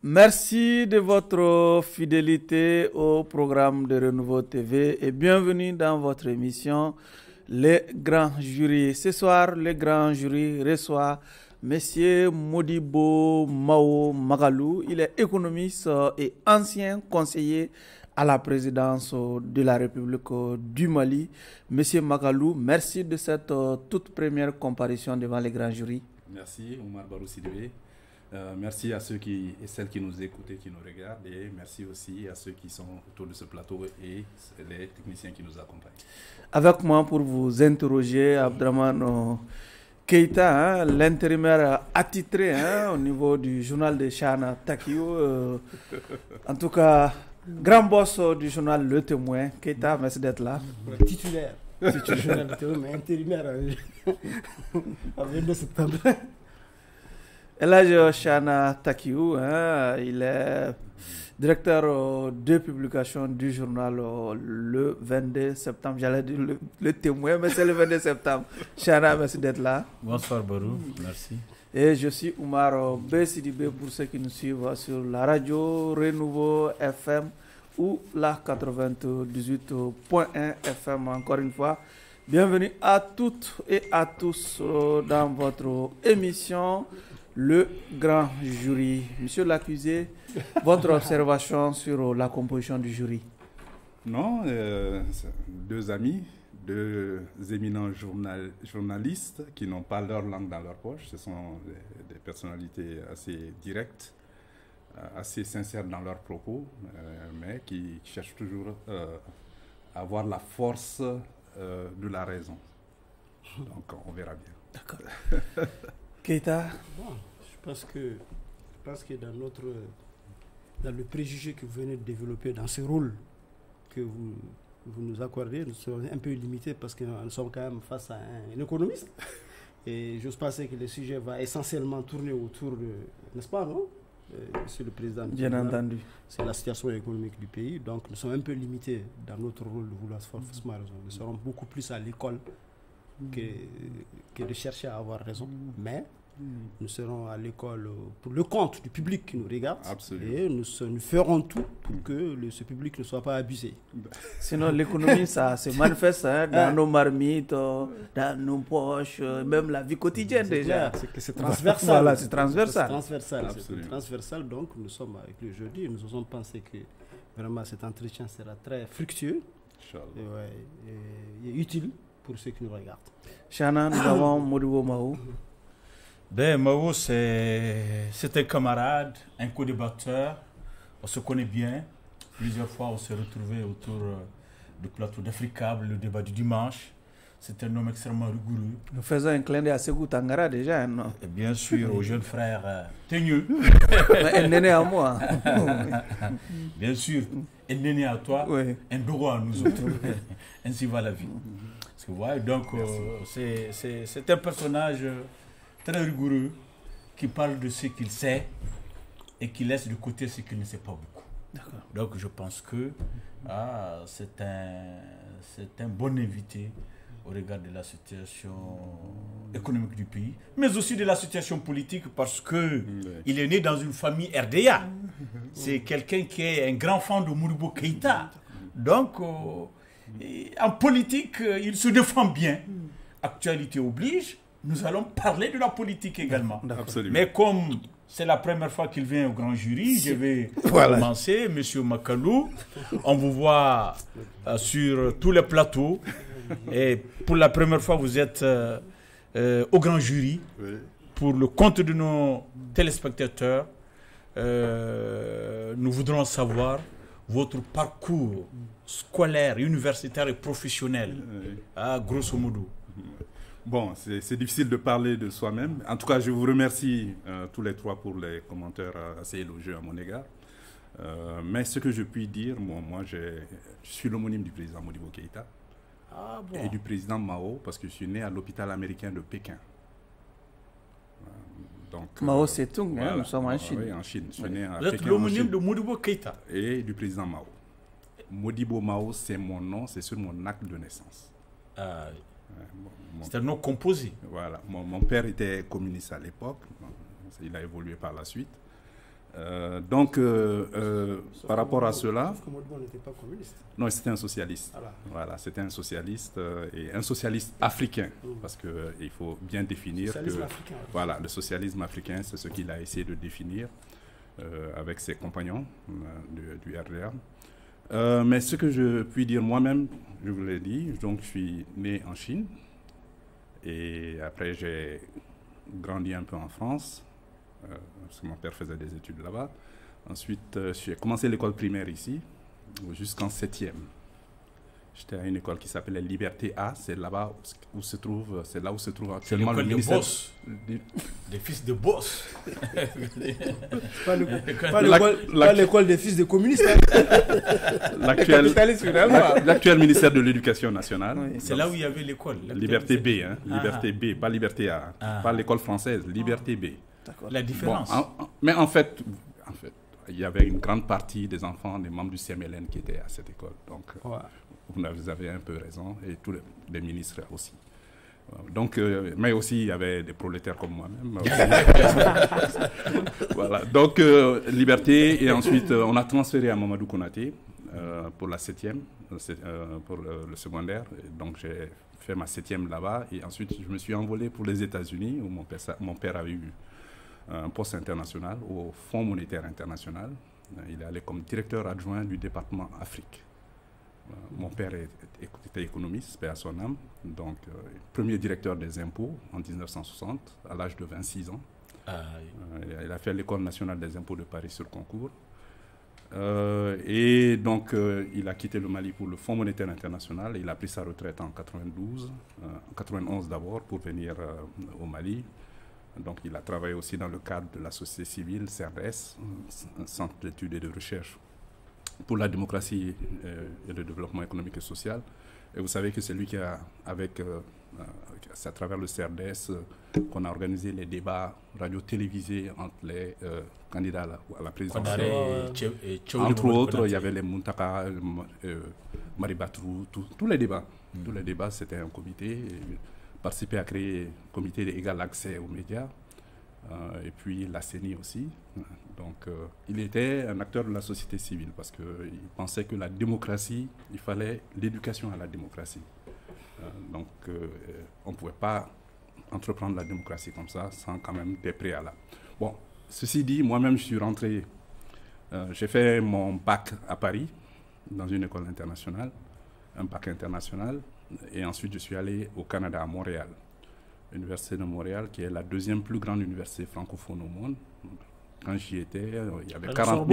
Merci de votre fidélité au programme de Renouveau TV et bienvenue dans votre émission Les Grands Jurys. Ce soir, le Grand Jury reçoit Monsieur Modibo Mao Magalou. Il est économiste et ancien conseiller à la présidence de la République du Mali. Monsieur Magalou, merci de cette toute première comparution devant les Grands Jurys. Merci Omar Barou Sidibé. Merci à ceux et celles qui nous écoutent et qui nous regardent, et merci aussi à ceux qui sont autour de ce plateau et les techniciens qui nous accompagnent. Avec moi pour vous interroger, Abdraman Keïta, l'intérimaire attitré au niveau du journal de Chana Takiou. En tout cas, grand boss du journal Le Témoin. Keïta, merci d'être là. Titulaire. Journal Le Témoin, mais intérimaire avec 2 septembre. Elhadji Chana Takiou, il est directeur de publication du journal le 22 septembre. J'allais dire le Témoin, mais c'est le 22 septembre. Chana, merci d'être là. Bonsoir Barou, merci. Et je suis Oumar Bessidibé pour ceux qui nous suivent sur la radio Renouveau FM ou la 98.1 FM. Encore une fois, bienvenue à toutes et à tous dans votre émission Le Grand Jury. Monsieur l'accusé, votre observation sur la composition du jury? Non, 2 amis, 2 éminents journalistes qui n'ont pas leur langue dans leur poche. Ce sont des personnalités assez directes, assez sincères dans leurs propos, mais qui cherchent toujours à avoir la force de la raison. Donc on verra bien. D'accord. Keïta? Bon, je pense que dans le préjugé que vous venez de développer, dans ce rôle que vous nous accordez, nous sommes un peu limités parce que nous sommes quand même face à un économiste. Et j'ose penser que le sujet va essentiellement tourner autour de, n'est-ce pas, non, Monsieur le Président? Bien entendu. C'est la situation économique du pays. Donc nous sommes un peu limités dans notre rôle de vouloir forcément raison. Nous serons beaucoup plus à l'école que de chercher à avoir raison. Mais nous serons à l'école pour le compte du public qui nous regarde. Absolument. Et nous ferons tout pour que ce public ne soit pas abusé. Sinon, l'économie, ça se manifeste dans nos marmites, dans nos poches, même la vie quotidienne déjà. C'est transversal. Voilà, c'est transversal. C'est transversal. Donc, nous sommes avec lui aujourd'hui. Nous avons pensé que vraiment cet entretien sera très fructueux et utile pour ceux qui nous regardent. Chana, nous avons Modibo Mao. Ben, Mao, c'est un camarade, un co-débatteur. On se connaît bien. Plusieurs fois, on s'est retrouvés autour du plateau d'Africable, le débat du dimanche. C'est un homme extrêmement rigoureux. Nous faisons un clin d'œil à Sékou Tangara déjà, non? Et bien sûr, au jeune frère Teigneux. Un néné à moi. Bien sûr, un néné à toi, oui. Un bureau à nous autres. Ainsi va la vie. Parce que, ouais, donc, c'est un personnage très rigoureux qui parle de ce qu'il sait et qui laisse de côté ce qu'il ne sait pas beaucoup. Donc, je pense que c'est un bon invité au regard de la situation économique du pays, mais aussi de la situation politique parce qu'il est né dans une famille RDA. C'est quelqu'un qui est un grand fan de Modibo Keïta. Donc, en politique, il se défend bien. Actualité oblige, nous allons parler de la politique également. Absolument. Mais comme c'est la première fois qu'il vient au grand jury, je vais commencer. Monsieur Magalou, on vous voit sur tous les plateaux. Et pour la première fois, vous êtes au grand jury. Oui. Pour le compte de nos téléspectateurs, nous voudrons savoir votre parcours scolaire, universitaire et professionnel, grosso modo. Bon, c'est difficile de parler de soi-même. En tout cas, je vous remercie tous les 3 pour les commentaires assez élogieux à mon égard. Mais ce que je puis dire, moi je suis l'homonyme du président Modibo Keïta et du président Mao parce que je suis né à l'hôpital américain de Pékin. Donc, Mao Tse-tung, voilà, nous sommes en Chine. Oui, en Chine. Je suis né à Vous êtes Pékin, l'homonyme de Modibo Keïta et du président Mao. Modibo Mao, c'est mon nom, c'est sur mon acte de naissance. C'est un nom composé. Voilà. Mon père était communiste à l'époque. Il a évolué par la suite. Par rapport à cela... Sauf que Modibo n'était pas communiste. Non, c'était un socialiste. Voilà, c'était un socialiste et un socialiste africain, parce qu'il faut bien définir que africain, voilà, le socialisme africain, c'est ce qu'il a essayé de définir avec ses compagnons du RDA. Mais ce que je puis dire moi-même, je vous l'ai dit, donc je suis né en Chine et après j'ai grandi un peu en France, parce que mon père faisait des études là-bas. Ensuite, j'ai commencé l'école primaire ici, jusqu'en 7e. J'étais à une école qui s'appelait Liberté A, c'est là-bas où se trouve, c'est là où se trouve actuellement le ministère. Boss. Des fils de boss. Pas l'école des fils de communistes. L'actuel ministère de l'Éducation nationale. Oui. C'est là où il y avait l'école. Liberté B, hein, Liberté B, pas Liberté A, pas l'école française, Liberté B. La différence. Bon, mais en fait, il y avait une grande partie des enfants, des membres du CMLN qui étaient à cette école. Donc, vous avez un peu raison, et tous les ministres aussi. Donc, mais aussi, il y avait des prolétaires comme moi-même. Voilà. Donc, Liberté, et ensuite, on a transféré à Mamadou Konaté pour la 7e, pour le secondaire. Donc, j'ai fait ma 7e là-bas, et ensuite, je me suis envolé pour les États-Unis, où mon père avait eu un poste international au Fonds monétaire international. Il est allé comme directeur adjoint du département Afrique. Mon père était économiste, paix à son âme, donc premier directeur des impôts en 1960, à l'âge de 26 ans. Il a fait l'École nationale des impôts de Paris sur concours. Et donc, il a quitté le Mali pour le Fonds monétaire international. Il a pris sa retraite en 91 d'abord, pour venir au Mali. Donc, il a travaillé aussi dans le cadre de la société civile, CRDS, un centre d'études et de recherche pour la démocratie et le développement économique et social. Et vous savez que c'est lui qui a, c'est à travers le CRDS qu'on a organisé les débats radio-télévisés entre les candidats à la présidentielle. Entre autres, il y avait les Muntaka, Maribatrou, tous les débats. Tous les débats, c'était un comité. Participé à créer un comité d'égal accès aux médias, et puis la CENI aussi. Donc, il était un acteur de la société civile parce qu'il pensait que la démocratie, il fallait l'éducation à la démocratie. Donc, on ne pouvait pas entreprendre la démocratie comme ça sans quand même des préalables. Bon, ceci dit, moi-même, je suis rentré, j'ai fait mon bac à Paris, dans une école internationale, un bac international. Et ensuite, je suis allé au Canada, à Montréal, l'université de Montréal, qui est la deuxième plus grande université francophone au monde. Quand j'y étais, il y avait 40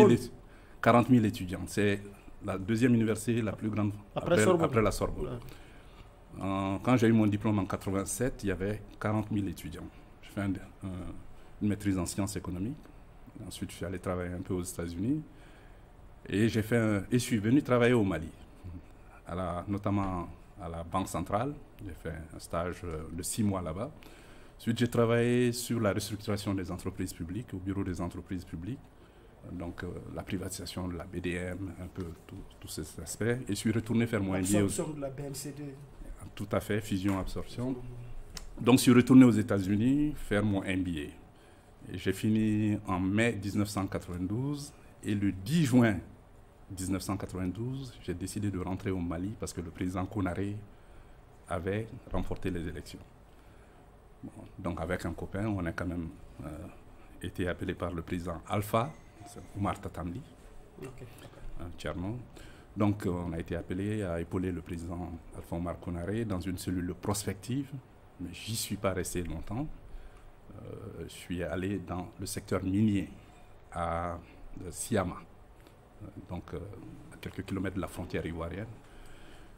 000 étudiants. C'est la deuxième université la plus grande après la Sorbonne. Quand j'ai eu mon diplôme en 87, il y avait 40 000 étudiants. J'ai fait une maîtrise en sciences économiques. Ensuite, je suis allé travailler un peu aux États-Unis. Et je suis venu travailler au Mali, notamment à la Banque centrale. J'ai fait un stage de 6 mois là-bas. Ensuite, j'ai travaillé sur la restructuration des entreprises publiques, au bureau des entreprises publiques. Donc, la privatisation de la BDM, un peu tous ces aspects. Et je suis retourné faire mon MBA. L'absorption de la BMCD. Tout à fait, fusion-absorption. Donc, je suis retourné aux États-Unis faire mon MBA. Et j'ai fini en mai 1992. Et le 10 juin 1992, j'ai décidé de rentrer au Mali parce que le président Konaré avait remporté les élections. Bon, donc avec un copain, on a quand même été appelé par le président Alpha, Oumar Tatamli, Tcherno. Donc on a été appelé à épauler le président Alpha Oumar Konaré dans une cellule prospective, mais j'y suis pas resté longtemps. Je suis allé dans le secteur minier à Siama. Donc à quelques kilomètres de la frontière ivoirienne.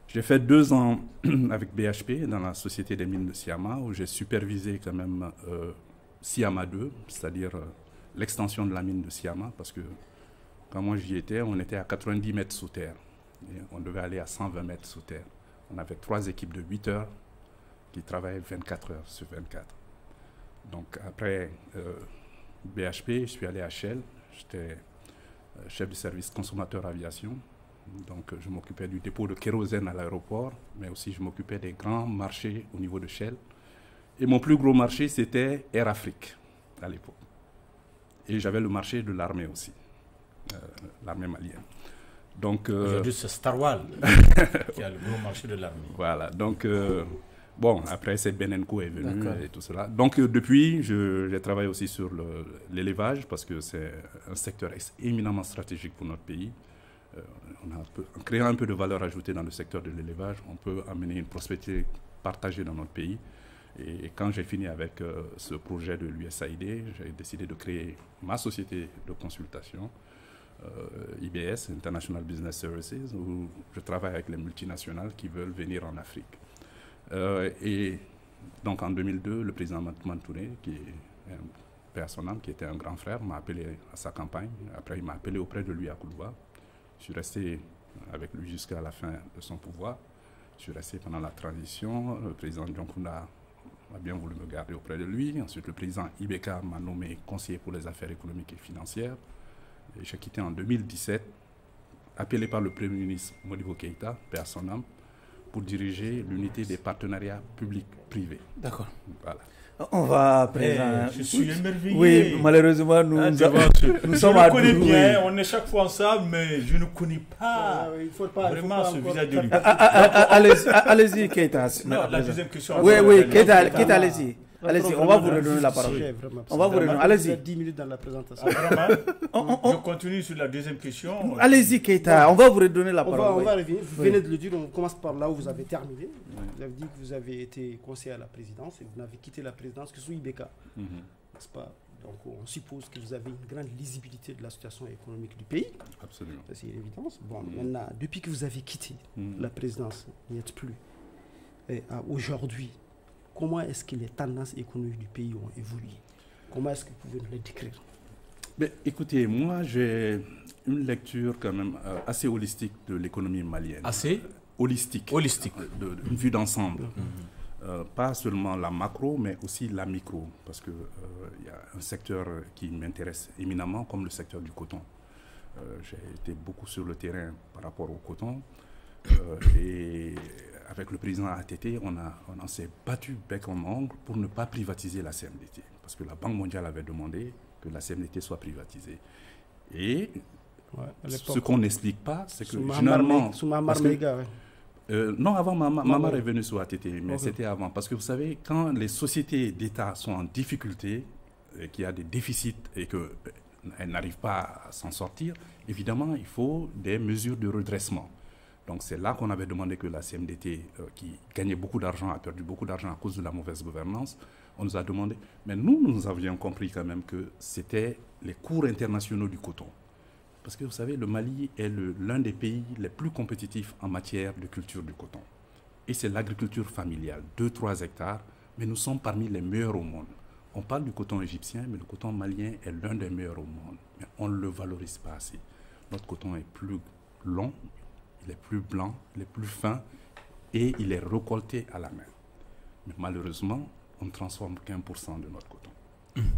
J'ai fait 2 ans avec BHP dans la Société des mines de Siama, où j'ai supervisé quand même Siama 2, c'est-à-dire l'extension de la mine de Siama, parce que quand moi j'y étais, on était à 90 mètres sous terre, et on devait aller à 120 mètres sous terre. On avait 3 équipes de 8 heures qui travaillaient 24 heures sur 24. Donc après BHP, je suis allé à Shell, j'étais chef du service consommateur aviation. Donc je m'occupais du dépôt de kérosène à l'aéroport, mais aussi je m'occupais des grands marchés au niveau de Shell. Et mon plus gros marché, c'était Air Afrique à l'époque. Et j'avais le marché de l'armée aussi, l'armée malienne. Donc, aujourd'hui, c'est Starwal qui a le gros marché de l'armée. Voilà, donc, bon, après, c'est Benenco est venu et tout cela. Donc, depuis, j'ai travaillé aussi sur l'élevage parce que c'est un secteur éminemment stratégique pour notre pays. En créant un peu de valeur ajoutée dans le secteur de l'élevage, on peut amener une prospérité partagée dans notre pays. Et quand j'ai fini avec ce projet de l'USAID, j'ai décidé de créer ma société de consultation, IBS, International Business Services, où je travaille avec les multinationales qui veulent venir en Afrique. Et donc en 2002, le président Mantouré, qui est un père son âme, qui était un grand frère, m'a appelé à sa campagne. Après, il m'a appelé auprès de lui à Koulouba. Je suis resté avec lui jusqu'à la fin de son pouvoir. Je suis resté pendant la transition. Le président Dioncounda a bien voulu me garder auprès de lui. Ensuite, le président Ibeka m'a nommé conseiller pour les affaires économiques et financières. Et j'ai quitté en 2017, appelé par le Premier ministre Modibo Keïta, paix à son âme, pour diriger l'unité des partenariats publics-privés. D'accord. Voilà. On va présent. Je suis émerveillé. Oui, malheureusement, nous sommes à Je connais bien, on est chaque fois ensemble, mais je ne connais pas vraiment ce visage de lui. Allez-y, Keïta. Non, la deuxième question. Oui, Keïta, allez-y. Allez-y, on va vous redonner la parole. On va vous redonner. Allez-y. 10 minutes dans la présentation. Je continue sur la deuxième question. Allez-y, Keïta, on va vous redonner la parole. On va revenir. Vous venez de le dire, on commence par là où vous avez terminé. Vous avez dit que vous avez été conseiller à la présidence et vous n'avez quitté la présidence que sous IBK. N'est-ce pas? Donc on suppose que vous avez une grande lisibilité de la situation économique du pays. Absolument. Ça, c'est une évidence. Bon, maintenant, depuis que vous avez quitté la présidence, n'y êtes plus. Et aujourd'hui, comment est-ce que les tendances économiques du pays ont évolué? Comment est-ce que vous pouvez nous les décrire? Mais écoutez, moi j'ai une lecture quand même assez holistique de l'économie malienne. Assez holistique. Une vue d'ensemble. Pas seulement la macro, mais aussi la micro. Parce qu'il y a un secteur qui m'intéresse éminemment, comme le secteur du coton. J'ai été beaucoup sur le terrain par rapport au coton. Et avec le président ATT, on s'est battu bec en ongle pour ne pas privatiser la CMDT. Parce que la Banque mondiale avait demandé que la CMDT soit privatisée. Et ce qu'on n'explique pas, c'est que généralement... Sous Mamar Mega, non, avant Mamar est venu sur ATT, mais c'était avant. Parce que vous savez, quand les sociétés d'État sont en difficulté, qu'il y a des déficits et qu'elles n'arrivent pas à s'en sortir, évidemment, il faut des mesures de redressement. Donc c'est là qu'on avait demandé que la CMDT, qui gagnait beaucoup d'argent, a perdu beaucoup d'argent à cause de la mauvaise gouvernance. On nous a demandé, mais nous avions compris quand même que c'était les cours internationaux du coton. Parce que vous savez, le Mali est l'un des pays les plus compétitifs en matière de culture du coton. Et c'est l'agriculture familiale, 2-3 hectares, mais nous sommes parmi les meilleurs au monde. On parle du coton égyptien, mais le coton malien est l'un des meilleurs au monde. Mais on ne le valorise pas assez. Notre coton est plus long, il est plus blanc, il est plus fin et il est récolté à la main. Mais malheureusement, on ne transforme qu'1% de notre coton.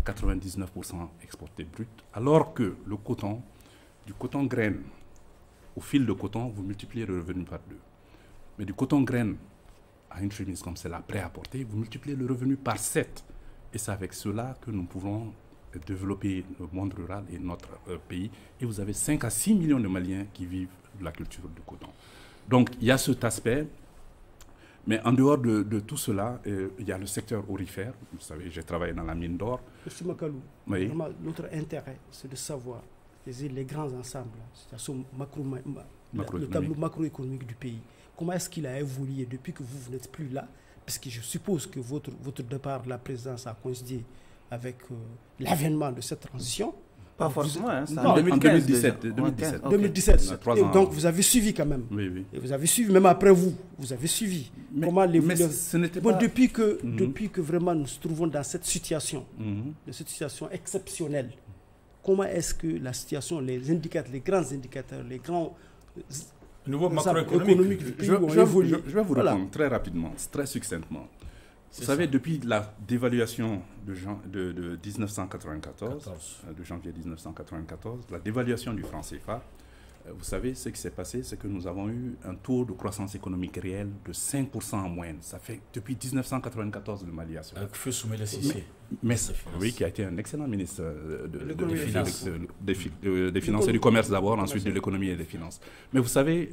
99% exporté brut, alors que le coton, du coton graine au fil de coton, vous multipliez le revenu par 2. Mais du coton graine à une chemise comme celle-là, prêt à porter, vous multipliez le revenu par 7. Et c'est avec cela que nous pouvons développer le monde rural et notre pays. Et vous avez 5 à 6 millions de Maliens qui vivent de la culture du coton. Donc il y a cet aspect. Mais en dehors de tout cela, il y a le secteur aurifère. Vous savez, j'ai travaillé dans la mine d'or. Monsieur Makalou, oui. Notre intérêt, c'est de savoir les grands ensembles, c'est-à-dire le tableau macroéconomique du pays. Comment est-ce qu'il a évolué depuis que vous n'êtes plus là? Parce que je suppose que votre départ de la présidence a coïncidé avec l'avènement de cette transition. Pas forcément, hein, c'est en 2017. 2017. Okay. Donc vous avez suivi quand même. Oui. Et vous avez suivi, même après vous avez suivi. Mais, comment les ce n'était pas... depuis que vraiment nous nous trouvons dans cette situation, cette situation exceptionnelle, comment est-ce que la situation, les indicateurs, les grands indicateurs, les grands nouveaux macroéconomiques du pays ont évolué? Je vais vous répondre très rapidement, très succinctement. Vous savez, depuis la dévaluation de 1994, de janvier 1994, la dévaluation du franc CFA, Vous savez, ce qui s'est passé, c'est que nous avons eu un taux de croissance économique réel de 5% en moyenne. Ça fait depuis 1994 le Mali a cela. Avec Feu Soumaïla Cissé. Mais oui, qui a été un excellent ministre des Finances et du Commerce d'abord, ensuite de l'économie et des finances. Mais vous savez,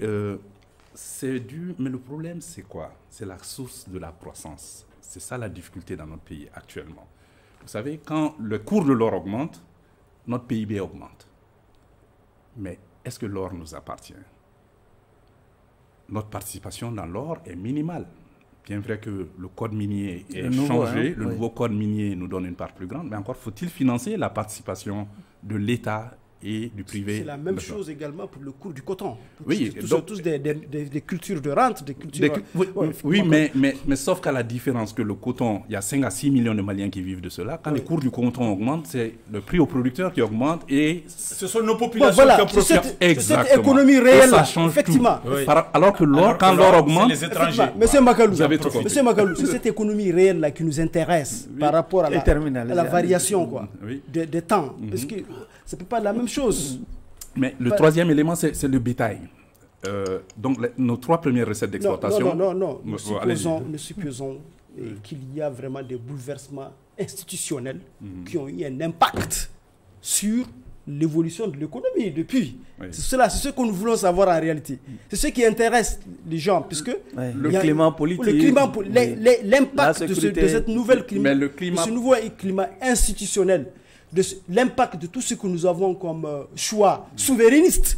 c'est dû. Mais le problème, c'est quoi? C'est la source de la croissance. C'est ça la difficulté dans notre pays actuellement. Vous savez, quand le cours de l'or augmente, notre PIB augmente. Mais est-ce que l'or nous appartient? Notre participation dans l'or est minimale. Bien vrai que le code minier est changé, le nouveau code minier nous donne une part plus grande, mais encore faut-il financer la participation de l'État et du privé. C'est la même chose également pour le cours du coton. Oui, tous des cultures de rente, des cultures... Oui, mais sauf qu'à la différence que le coton, il y a 5 à 6 millions de Maliens qui vivent de cela. Quand les cours du coton augmentent, c'est le prix aux producteurs qui augmente et... Ce sont nos populations qui en profitent. Exactement. Cette économie réelle, ça change effectivement. Tout. Oui. Alors que l'or, quand l'or augmente... les étrangers. Monsieur Makalou, c'est cette économie réelle-là qui nous intéresse par rapport à la variation des temps. Parce que ce n'est pas la même chose. Mais le troisième élément, c'est le bétail. Donc, nos 3 premières recettes d'exportation... Non. Nous supposons qu'il y a vraiment des bouleversements institutionnels qui ont eu un impact sur l'évolution de l'économie depuis. Oui. C'est ce que nous voulons savoir en réalité. C'est ce qui intéresse les gens, puisque le climat politique, l'impact de cette nouvelle climat, de ce nouveau climat institutionnel, l'impact de tout ce que nous avons comme choix souverainiste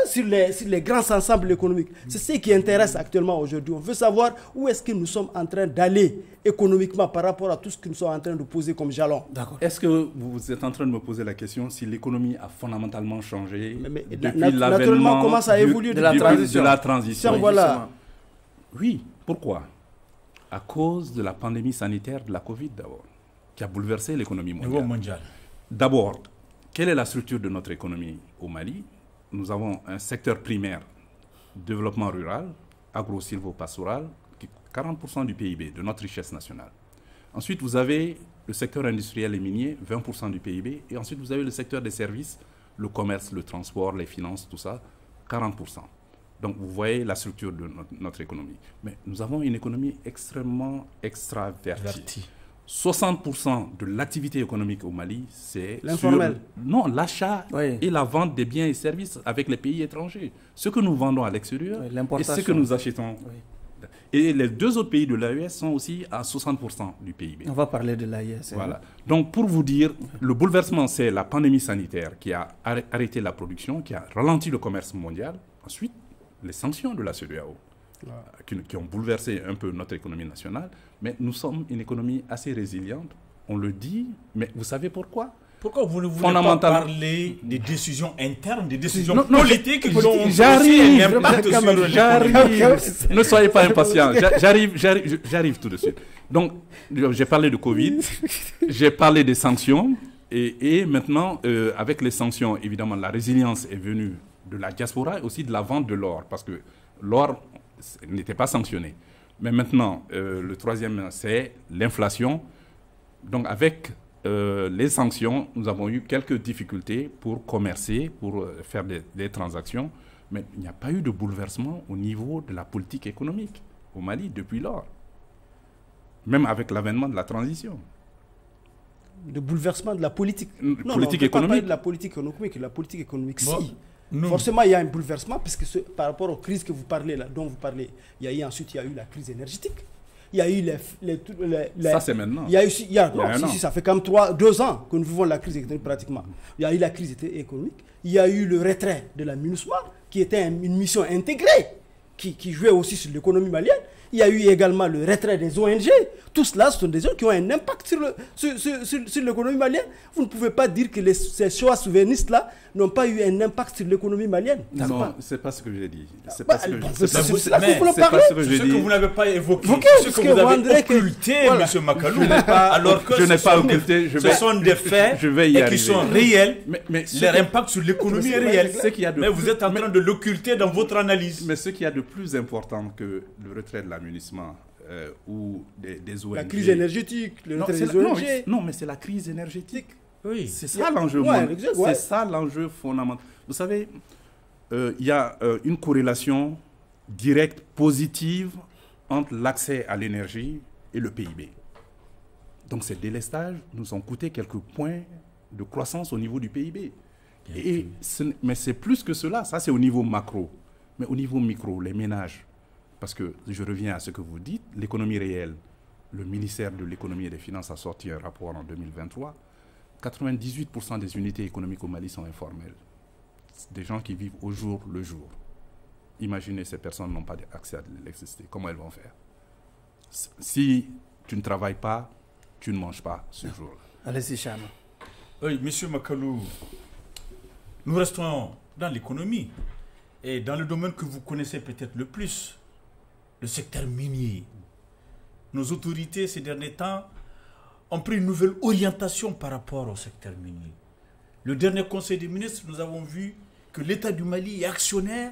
sur les grands ensembles économiques. C'est ce qui intéresse actuellement aujourd'hui. On veut savoir où est-ce que nous sommes en train d'aller économiquement par rapport à tout ce que nous sommes en train de poser comme jalon. Est-ce que vous êtes en train de me poser la question si l'économie a fondamentalement changé depuis l'avènement comment ça a évolué de la transition? Voilà. Oui, pourquoi? À cause de la pandémie sanitaire de la Covid d'abord, qui a bouleversé l'économie mondiale. D'abord, quelle est la structure de notre économie au Mali? Nous avons un secteur primaire, développement rural, agro-silvo-pastoral, qui est 40% du PIB, de notre richesse nationale. Ensuite, vous avez le secteur industriel et minier, 20% du PIB. Et ensuite, vous avez le secteur des services, le commerce, le transport, les finances, tout ça, 40%. Donc, vous voyez la structure de notre économie. Mais nous avons une économie extrêmement extravertie. 60% de l'activité économique au Mali, c'est l'achat et la vente des biens et services avec les pays étrangers. Ce que nous vendons à l'extérieur et ce que nous achetons. Oui. Et les 2 autres pays de l'AES sont aussi à 60% du PIB. On va parler de l'AES. Voilà. Donc, pour vous dire, le bouleversement, c'est la pandémie sanitaire qui a arrêté la production, qui a ralenti le commerce mondial. Ensuite, les sanctions de la CEDEAO. Qui ont bouleversé un peu notre économie nationale, mais nous sommes une économie assez résiliente, on le dit, mais vous savez pourquoi? Pourquoi vous ne voulez pas parler des décisions internes, des décisions politiques qui ont J'arrive. Ne soyez pas impatients, j'arrive tout de suite. Donc, j'ai parlé de Covid, j'ai parlé des sanctions, et maintenant, avec les sanctions, évidemment, la résilience est venue de la diaspora et aussi de la vente de l'or, parce que l'or n'était pas sanctionné. Mais maintenant, le troisième, c'est l'inflation. Donc, avec les sanctions, nous avons eu quelques difficultés pour commercer, pour faire des transactions. Mais il n'y a pas eu de bouleversement au niveau de la politique économique au Mali depuis lors. Même avec l'avènement de la transition. De bouleversement de la politique économique. On ne peut pas parler de la politique économique. La politique économique, si. Forcément, il y a un bouleversement, puisque par rapport aux crises que vous parlez, dont vous parlez, il y a eu eu la crise énergétique. Il y a eu ça, c'est maintenant. Ça fait quand même 2 ans que nous vivons la crise économique pratiquement. Il y a eu la crise économique. Il y a eu le retrait de la MINUSMA, qui était une mission intégrée, qui jouait aussi sur l'économie malienne. Il y a eu également le retrait des ONG. Tout cela, ce sont des gens qui ont un impact sur l'économie malienne. Vous ne pouvez pas dire que ces choix souverainistes-là n'ont pas eu un impact sur l'économie malienne. Non, ce n'est pas ce que j'ai dit. C'est pas ce que j'ai dit. Ce que vous n'avez pas évoqué, ce que vous avez occulté, M. Makalou, alors que je n'ai pas occulté. Ce sont des faits qui sont réels, mais leur impact sur l'économie est réel. Mais vous êtes en train de l'occulter dans votre analyse. Mais ce qu'il y a de plus important que le retrait de l'amunissement ou des ONG. La crise énergétique, le retrait des ONG. Non, mais c'est la crise énergétique. Oui. C'est ça l'enjeu. C'est ça l'enjeu fondamental. Vous savez, il y a une corrélation directe, positive, entre l'accès à l'énergie et le PIB. Donc ces délestages nous ont coûté quelques points de croissance au niveau du PIB. Mais c'est plus que cela, ça c'est au niveau macro. Mais au niveau micro, les ménages, parce que je reviens à ce que vous dites, l'économie réelle, le ministère de l'économie et des finances a sorti un rapport en 2023, 98% des unités économiques au Mali sont informelles. Des gens qui vivent au jour le jour. Imaginez, ces personnes n'ont pas accès à l'électricité. Comment elles vont faire? Si tu ne travailles pas, tu ne manges pas ce jour-là. Allez-y, Chana. Oui, monsieur Makalou, nous restons dans l'économie et dans le domaine que vous connaissez peut-être le plus, le secteur minier. Nos autorités ces derniers temps ont pris une nouvelle orientation par rapport au secteur minier. Le dernier conseil des ministres, nous avons vu que l'État du Mali est actionnaire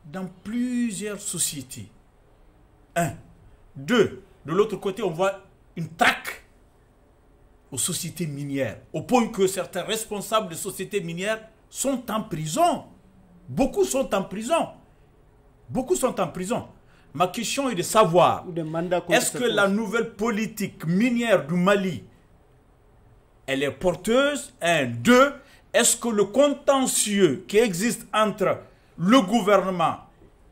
dans plusieurs sociétés. 1. 2. De l'autre côté, on voit une traque aux sociétés minières, au point que certains responsables de sociétés minières sont en prison. Beaucoup sont en prison. Beaucoup sont en prison. Ma question est de savoir, est-ce que la nouvelle politique minière du Mali, elle est porteuse? 1. 2. Est-ce que le contentieux qui existe entre le gouvernement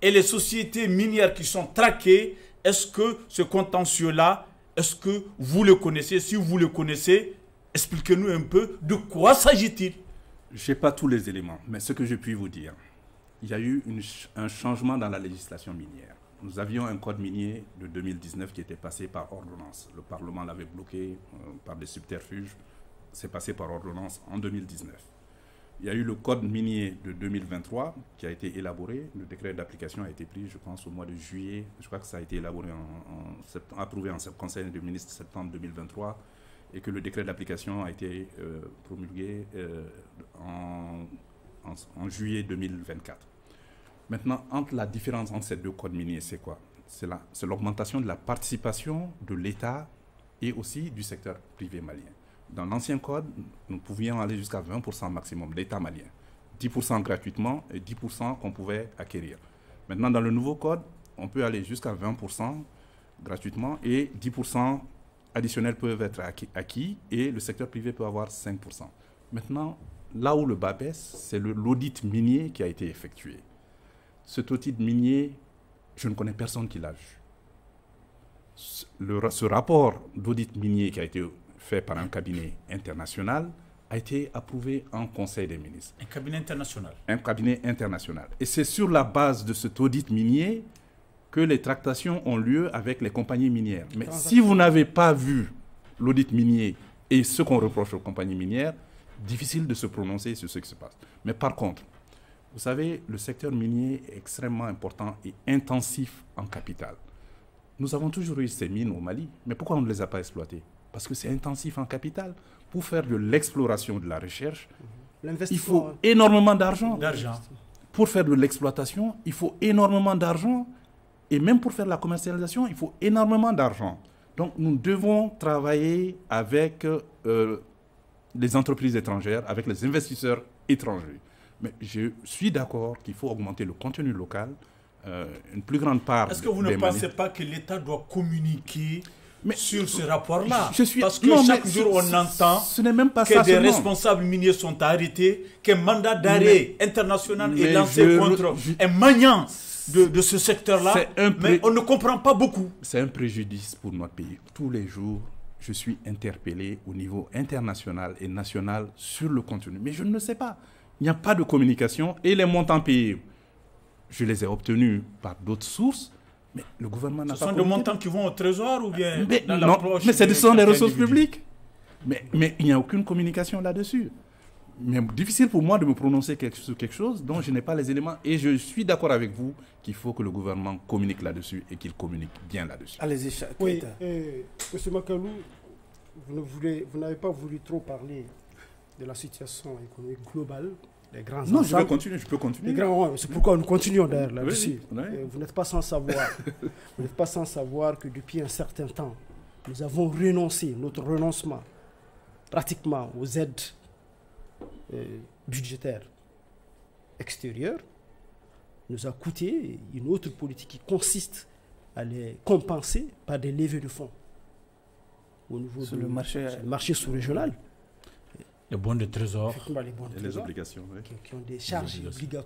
et les sociétés minières qui sont traquées, est-ce que ce contentieux-là, est-ce que vous le connaissez? Si vous le connaissez, expliquez-nous un peu de quoi s'agit-il? Je n'ai pas tous les éléments, mais ce que je puis vous dire, il y a eu un changement dans la législation minière. Nous avions un code minier de 2019 qui était passé par ordonnance. Le Parlement l'avait bloqué par des subterfuges. C'est passé par ordonnance en 2019. Il y a eu le code minier de 2023 qui a été élaboré. Le décret d'application a été pris, je pense, au mois de juillet. Je crois que ça a été élaboré approuvé en Conseil des ministres septembre 2023 et que le décret d'application a été promulgué en juillet 2024. Maintenant, la différence entre ces deux codes miniers, c'est quoi? C'est l'augmentation de la participation de l'État et aussi du secteur privé malien. Dans l'ancien code, nous pouvions aller jusqu'à 20% maximum d'État malien. 10% gratuitement et 10% qu'on pouvait acquérir. Maintenant, dans le nouveau code, on peut aller jusqu'à 20% gratuitement et 10% additionnels peuvent être acquis et le secteur privé peut avoir 5%. Maintenant, là où le bas baisse, c'est l'audit minier qui a été effectué. Cet audit minier, je ne connais personne qui l'a vu. Ce rapport d'audit minier qui a été fait par un cabinet international a été approuvé en Conseil des ministres. Un cabinet international. Un cabinet international. Et c'est sur la base de cet audit minier que les tractations ont lieu avec les compagnies minières. Mais si vous n'avez pas vu l'audit minier et ce qu'on reproche aux compagnies minières, difficile de se prononcer sur ce qui se passe. Mais par contre, vous savez, le secteur minier est extrêmement important et intensif en capital. Nous avons toujours eu ces mines au Mali, mais pourquoi on ne les a pas exploitées? Parce que c'est intensif en capital. Pour faire de l'exploration, de la recherche, il faut énormément d'argent. Pour faire de l'exploitation, il faut énormément d'argent. Et même pour faire la commercialisation, il faut énormément d'argent. Donc nous devons travailler avec les entreprises étrangères, avec les investisseurs étrangers. Mais je suis d'accord qu'il faut augmenter le contenu local, une plus grande part. Est-ce que vous ne pensez pas que l'État doit communiquer sur ce rapport-là? Parce que chaque jour, on entend que des responsables miniers sont arrêtés, qu'un mandat d'arrêt international est lancé contre un magnat de ce secteur-là, mais on ne comprend pas beaucoup. C'est un préjudice pour notre pays. Tous les jours, je suis interpellé au niveau international et national sur le contenu. Mais je ne le sais pas. Il n'y a pas de communication et les montants payés, je les ai obtenus par d'autres sources, mais le gouvernement n'a pas communiqué. Ce sont des montants qui vont au trésor ou bien dans la poche? Mais ce sont des ressources publiques. Mais il n'y a aucune communication là-dessus. Mais difficile pour moi de me prononcer sur quelque chose dont je n'ai pas les éléments. Et je suis d'accord avec vous qu'il faut que le gouvernement communique là-dessus et qu'il communique bien là-dessus. Allez-y, oui, M. Makalou, vous n'avez pas voulu trop parler de la situation économique globale, des grands ensembles. Non, je peux continuer. C'est pourquoi nous continuons d'ailleurs là-dessus. Oui. Vous n'êtes pas sans savoir. Vous n'êtes pas sans savoir que depuis un certain temps, nous avons renoncé, notre renoncement, pratiquement aux aides budgétaires extérieures, nous a coûté une autre politique qui consiste à les compenser par des levées de fonds au niveau le marché sous-régional. Les bons de trésor. Les bons de Et trésor, les obligations. Oui. qui ont des charges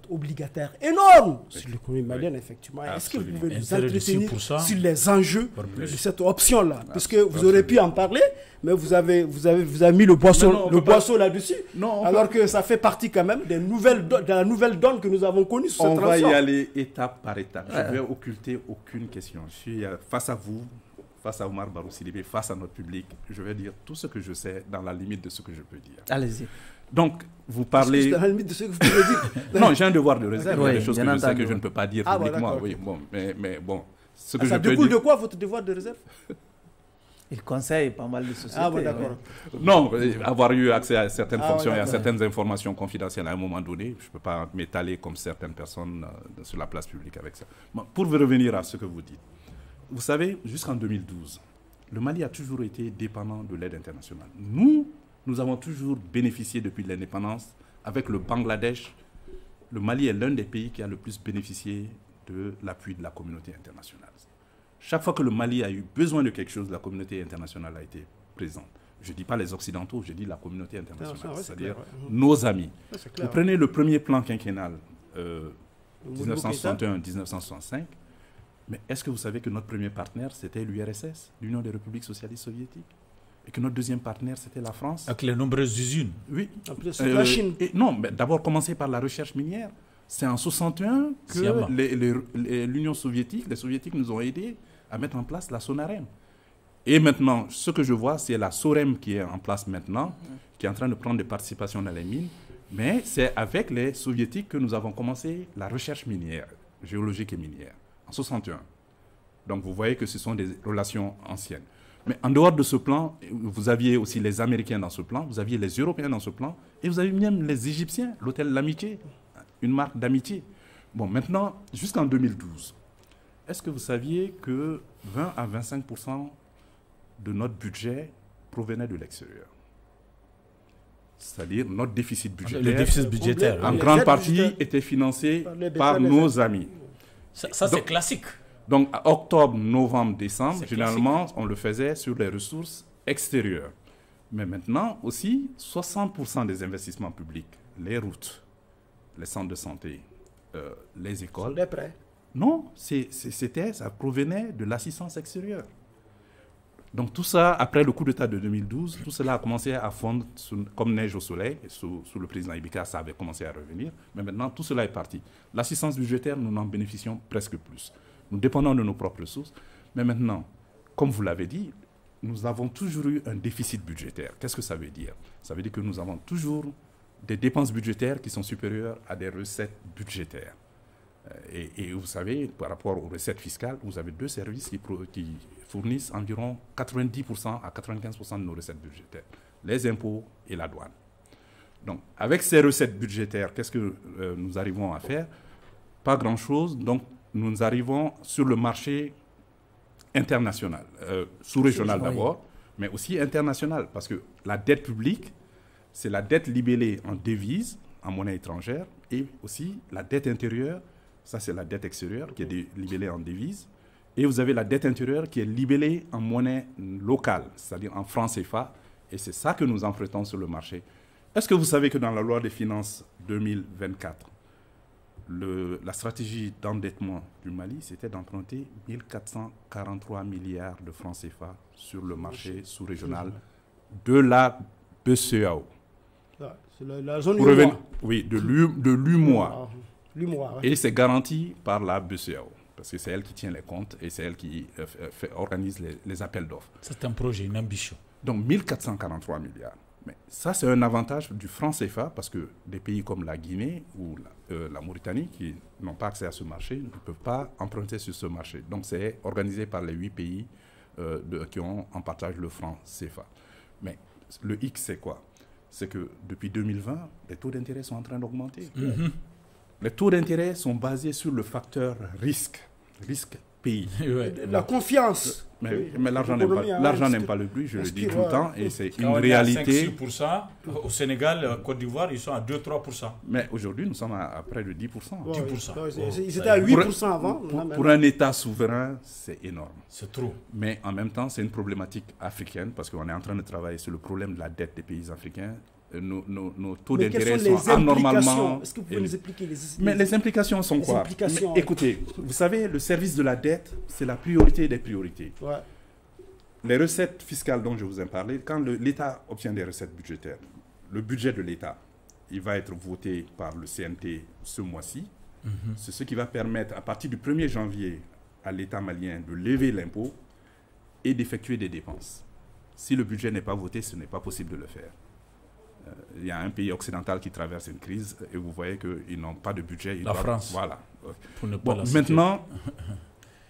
obligataires énormes sur l'économie malienne, Oui. effectivement. Absolument. Est-ce que vous pouvez nous Intérêt de entretenir 6%, sur les enjeux de cette option-là? Parce que vous Absolument. aurez pu en parler, mais vous avez mis le boisseau là-dessus, Non, alors que ça fait partie quand même de la nouvelle donne que nous avons connue sur cette on va y transition. aller étape par étape. Je ne vais occulter aucune question. Je suis face à vous, face à Omar Barou Sidibé, face à notre public. Je vais dire tout ce que je sais dans la limite de ce que je peux dire. Allez-y. Donc, vous Est-ce que parlez... c'est dans la limite de ce que vous pouvez dire? Non, j'ai un devoir de réserve. Il y a Oui, des choses que bien je sais entendu. que je ne peux pas dire Ah, bon, publiquement. d'accord. Oui, bon, mais bon, ce que Ça je peux découle dire... de quoi votre devoir de réserve? Il conseille pas mal de sociétés. Ah bon, d'accord. Non, avoir eu accès à certaines Ah, fonctions et à d'accord. certaines informations confidentielles à un moment donné, je ne peux pas m'étaler comme certaines personnes sur la place publique avec ça. Bon, pour revenir à ce que vous dites, vous savez, jusqu'en 2012, le Mali a toujours été dépendant de l'aide internationale. Nous avons toujours bénéficié depuis l'indépendance avec le Bangladesh. Le Mali est l'un des pays qui a le plus bénéficié de l'appui de la communauté internationale. Chaque fois que le Mali a eu besoin de quelque chose, la communauté internationale a été présente. Je ne dis pas les Occidentaux, je dis la communauté internationale, ouais, c'est-à-dire clair, ouais. nos amis. Ouais, c'est clair. Vous prenez le premier plan quinquennal, Modibo Keïta. 1961-1965, mais est-ce que vous savez que notre premier partenaire, c'était l'URSS, l'Union des républiques socialistes soviétiques, et que notre deuxième partenaire, c'était la France? Avec les nombreuses usines. Oui. En plus, c'est la Chine. Non, mais d'abord commencer par la recherche minière. C'est en 61 Siama. que l'Union soviétique, les soviétiques nous ont aidés à mettre en place la SONAREM. Et maintenant, ce que je vois, c'est la SOREM qui est en place maintenant, qui est en train de prendre des participations dans les mines. Mais c'est avec les soviétiques que nous avons commencé la recherche minière, géologique et minière, en 61. Donc vous voyez que ce sont des relations anciennes. Mais en dehors de ce plan, vous aviez aussi les Américains dans ce plan, vous aviez les Européens dans ce plan, et vous avez même les Égyptiens, l'hôtel L'Amitié, une marque d'amitié. Bon, maintenant, jusqu'en 2012, est-ce que vous saviez que 20 à 25% de notre budget provenait de l'extérieur? C'est-à-dire notre déficit budgétaire, Le déficit budgétaire. en Les grande aides partie, budgétaires. était financé Par les par BPL, nos amis. Ça c'est classique. Donc, à octobre, novembre, décembre, C'est généralement, on le faisait sur les ressources extérieures. Mais maintenant, aussi, 60% des investissements publics, les routes, les centres de santé, les écoles, Des prêts. non, ça provenait de l'assistance extérieure. Donc tout ça, après le coup d'État de 2012, tout cela a commencé à fondre comme neige au soleil. Et sous le président Ibeka, ça avait commencé à revenir. Mais maintenant, tout cela est parti. L'assistance budgétaire, nous n'en bénéficions presque plus. Nous dépendons de nos propres ressources. Mais maintenant, comme vous l'avez dit, nous avons toujours eu un déficit budgétaire. Qu'est-ce que ça veut dire? Ça veut dire que nous avons toujours des dépenses budgétaires qui sont supérieures à des recettes budgétaires. Et vous savez, par rapport aux recettes fiscales, vous avez deux services qui fournissent environ 90% à 95% de nos recettes budgétaires, les impôts et la douane. Donc, avec ces recettes budgétaires, qu'est-ce que nous arrivons à faire? Pas grand-chose. Donc, nous arrivons sur le marché international, sous-régional d'abord, mais aussi international, parce que la dette publique, c'est la dette libellée en devises, en monnaie étrangère, et aussi la dette intérieure, ça c'est la dette extérieure qui est libellée en devises, et vous avez la dette intérieure qui est libellée en monnaie locale, c'est-à-dire en francs CFA, et c'est ça que nous empruntons sur le marché. Est-ce que vous savez que dans la loi des finances 2024, la stratégie d'endettement du Mali, c'était d'emprunter 1443 milliards de francs CFA sur le marché sous-régional de la BCEAO. C'est la zone UEMOA. UEMOA. Oui, de l'UEMOA. L'UEMOA, ouais. Et c'est garanti par la BCEAO, parce que c'est elle qui tient les comptes et c'est elle qui organise les appels d'offres. C'est un projet, une ambition. Donc 1443 milliards. Mais ça, c'est un avantage du franc CFA parce que des pays comme la Guinée ou la Mauritanie qui n'ont pas accès à ce marché ne peuvent pas emprunter sur ce marché. Donc c'est organisé par les 8 pays qui ont en partage le franc CFA. Mais le X, c'est quoi? C'est que depuis 2020, les taux d'intérêt sont en train d'augmenter. Les taux d'intérêt sont basés sur le facteur risque pays. La confiance. Mais l'argent n'aime pas le bruit, je le dis tout le temps, et c'est une réalité. 5-6%, au Sénégal, Côte d'Ivoire, ils sont à 2-3%. Mais aujourd'hui, nous sommes à près de 10%. 10%. Ils étaient à 8% avant. Pour un État souverain, c'est énorme. C'est trop. Mais en même temps, c'est une problématique africaine, parce qu'on est en train de travailler sur le problème de la dette des pays africains. Nos taux d'intérêt sont anormalement... Est-ce que vous pouvez nous expliquer Mais les implications sont quoi? Écoutez, vous savez, le service de la dette, c'est la priorité des priorités. Ouais. Les recettes fiscales dont je vous ai parlé, quand l'État obtient des recettes budgétaires, le budget de l'État, il va être voté par le CNT ce mois-ci. C'est ce qui va permettre, à partir du 1er janvier, à l'État malien de lever l'impôt et d'effectuer des dépenses. Si le budget n'est pas voté, ce n'est pas possible de le faire. Il y a un pays occidental qui traverse une crise et vous voyez qu'ils n'ont pas de budget. France. Voilà. Maintenant,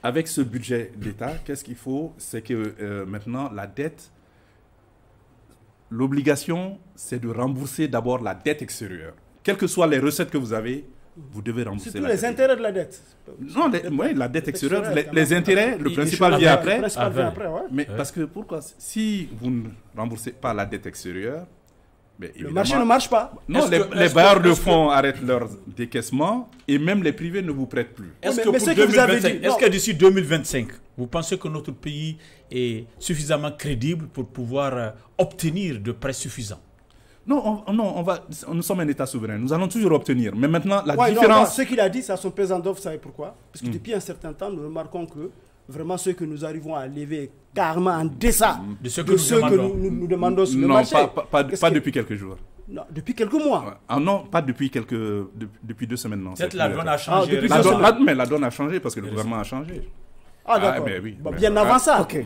avec ce budget d'État, qu'est-ce qu'il faut? C'est que maintenant, la dette, l'obligation, c'est de rembourser d'abord la dette extérieure. Quelles que soient les recettes que vous avez, vous devez rembourser. Surtout les intérêts de la dette. Non, la dette extérieure, les intérêts, le principal vient après. Mais parce que pourquoi? Si vous ne remboursez pas la dette extérieure, le marché ne marche pas. Non, les bailleurs de fonds arrêtent leur décaissement et même les privés ne vous prêtent plus. Est-ce que d'ici 2025, vous pensez que notre pays est suffisamment crédible pour pouvoir obtenir de prêts suffisants? Non, nous sommes un État souverain. Nous allons toujours obtenir. Mais maintenant, la différence... Ce qu'il a dit, ça son pesant d'offre, vous savez pourquoi? Parce que depuis un certain temps, nous remarquons que vraiment ce que nous arrivons à lever carrément en deçà de ce que nous demandons sur le marché. Non, pas depuis quelques jours. Non, depuis quelques mois. Ouais. Ah non, pas depuis 2 semaines. Peut-être la donne a changé. Mais la donne a changé parce que le gouvernement a changé. Ah d'accord. Bien avant ça. Ok.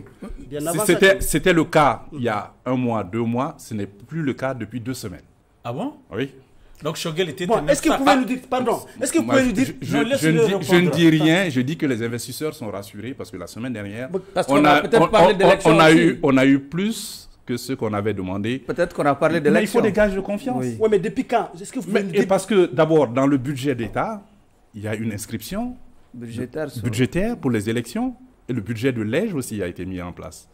C'était le cas il y a 1 mois, 2 mois. Ce n'est plus le cas depuis 2 semaines. Ah bon? Oui. Donc Choguel était... Est-ce que vous pouvez nous dire... Pardon. Est-ce que vous pouvez nous dire... Je ne dis rien. Je dis que les investisseurs sont rassurés parce que la semaine dernière, on a eu plus que ce qu'on avait demandé. Peut-être qu'on a parlé de l'élection. Mais il faut des gages de confiance. Oui, mais depuis quand? Est-ce que vous pouvez nous dire... Parce que d'abord, dans le budget d'État, il y a une inscription budgétaire pour les élections et le budget de l'EJ aussi a été mis en place.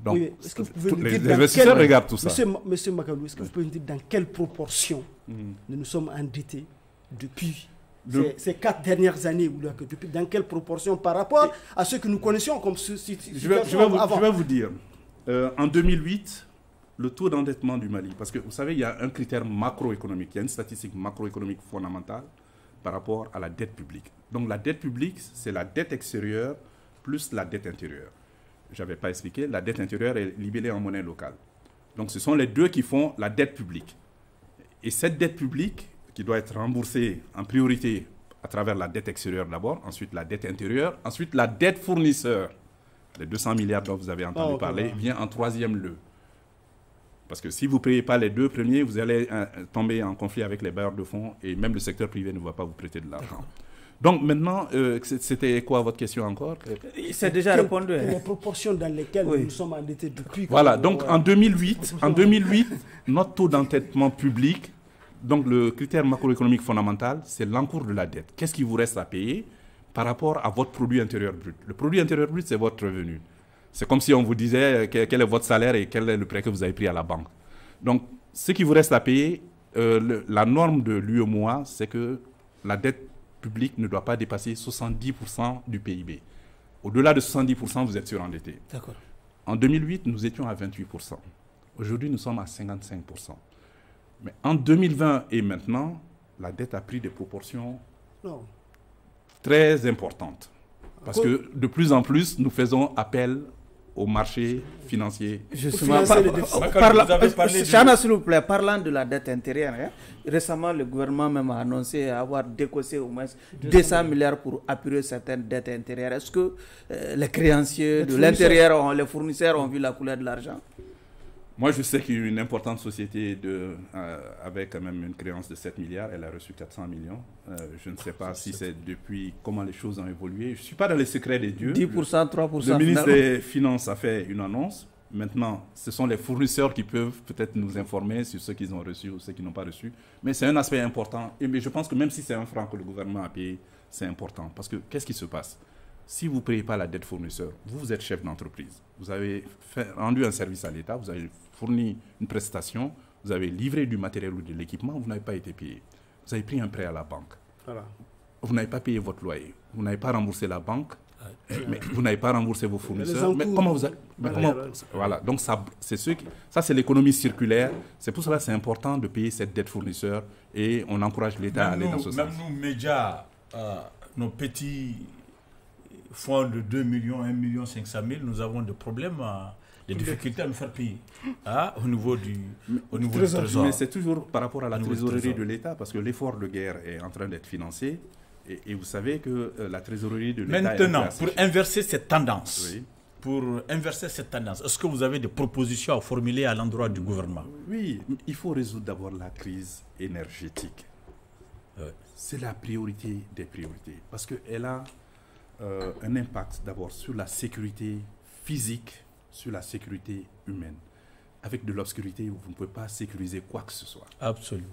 Donc, est-ce que vous pouvez nous dire les investisseurs regardent tout ça. Monsieur Makalou, est-ce que vous pouvez nous dire dans quelle proportion nous nous sommes endettés depuis ces 4 dernières années, dans quelle proportion par rapport à ce que nous connaissions comme situation avant? Je vais vous dire, en 2008, le taux d'endettement du Mali, parce que vous savez, il y a un critère macroéconomique, il y a une statistique macroéconomique fondamentale par rapport à la dette publique. Donc la dette publique, c'est la dette extérieure plus la dette intérieure. Je n'avais pas expliqué, la dette intérieure est libellée en monnaie locale. Donc ce sont les deux qui font la dette publique. Et cette dette publique, qui doit être remboursée en priorité à travers la dette extérieure d'abord, ensuite la dette intérieure, ensuite la dette fournisseur, les 200 milliards dont vous avez entendu parler, vient en 3e lieu. Parce que si vous ne payez pas les 2 premiers, vous allez tomber en conflit avec les bailleurs de fonds et même le secteur privé ne va pas vous prêter de l'argent. Donc maintenant, c'était quoi votre question encore? C'est déjà répondu. Les proportions dans lesquelles nous sommes endettés depuis... Voilà, donc en 2008, notre taux d'endettement public, donc le critère macroéconomique fondamental, c'est l'encours de la dette. Qu'est-ce qui vous reste à payer par rapport à votre produit intérieur brut? Le produit intérieur brut, c'est votre revenu. C'est comme si on vous disait quel est votre salaire et quel est le prêt que vous avez pris à la banque. Donc, ce qui vous reste à payer, la norme de l'UEMOA, c'est que la dette publique ne doit pas dépasser 70% du PIB. Au-delà de 70%, vous êtes surendetté. D'accord. En 2008, nous étions à 28%. Aujourd'hui, nous sommes à 55%. Mais en 2020 et maintenant, la dette a pris des proportions très importantes. Parce que de plus en plus, nous faisons appel au marché financier. Justement, Chana, s'il vous plaît, parlant de la dette intérieure, récemment, le gouvernement même a annoncé avoir décossé au moins 200 milliards pour appuyer certaines dettes intérieures. Est-ce que les créanciers de l'intérieur, les fournisseurs ont vu la couleur de l'argent? Moi, je sais qu'il y a une importante société avec quand même une créance de 7 milliards. Elle a reçu 400 millions. Je ne sais pas si c'est depuis comment les choses ont évolué. Je ne suis pas dans les secrets des dieux. 10%, 3%. Le ministre des Finances a fait une annonce. Maintenant, ce sont les fournisseurs qui peuvent peut-être nous informer sur ce qu'ils ont reçu ou ce qu'ils n'ont pas reçu. Mais c'est un aspect important. Mais je pense que même si c'est 1 franc que le gouvernement a payé, c'est important. Parce que qu'est-ce qui se passe? Si vous ne payez pas la dette fournisseur, vous êtes chef d'entreprise. Vous avez rendu un service à l'État, vous avez fourni une prestation, vous avez livré du matériel ou de l'équipement, vous n'avez pas été payé. Vous avez pris un prêt à la banque. Voilà. Vous n'avez pas payé votre loyer. Vous n'avez pas remboursé la banque. Mais vous n'avez pas remboursé vos fournisseurs. Mais comment vous voilà. Donc ça c'est l'économie circulaire. C'est pour cela que c'est important de payer cette dette fournisseur et on encourage l'État à aller dans ce sens. Même nous, médias, nos petits fonds de 2 millions, 1 million 500 000, nous avons des problèmes, des difficultés à nous faire payer au niveau du trésor. Mais c'est toujours par rapport à la trésorerie de l'État parce que l'effort de guerre est en train d'être financé. Et vous savez que la trésorerie de l'État... Maintenant, pour inverser cette tendance, est-ce que vous avez des propositions à formuler à l'endroit du gouvernement? Oui, il faut résoudre d'abord la crise énergétique. C'est la priorité des priorités. Parce qu'elle a un impact d'abord sur la sécurité physique, sur la sécurité humaine. Avec de l'obscurité, vous ne pouvez pas sécuriser quoi que ce soit. Absolument.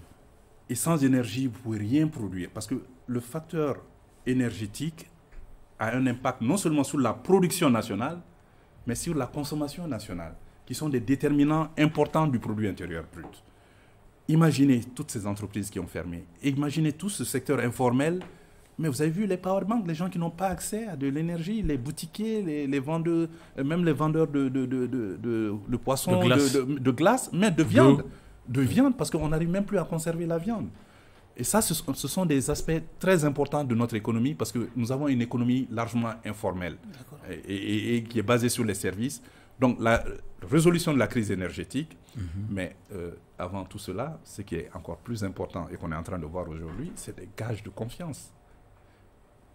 Et sans énergie, vous ne pouvez rien produire. Parce que le facteur énergétique a un impact non seulement sur la production nationale, mais sur la consommation nationale, qui sont des déterminants importants du produit intérieur brut. Imaginez toutes ces entreprises qui ont fermé. Imaginez tout ce secteur informel. Mais vous avez vu les powerbanks, les gens qui n'ont pas accès à de l'énergie, les boutiquiers, les vendeurs, même les vendeurs de poissons, de glace, mais de viande. De viande, parce qu'on n'arrive même plus à conserver la viande. Et ça, ce sont des aspects très importants de notre économie, parce que nous avons une économie largement informelle et qui est basée sur les services. Donc, la résolution de la crise énergétique, mais avant tout cela, ce qui est encore plus important et qu'on est en train de voir aujourd'hui, c'est des gages de confiance.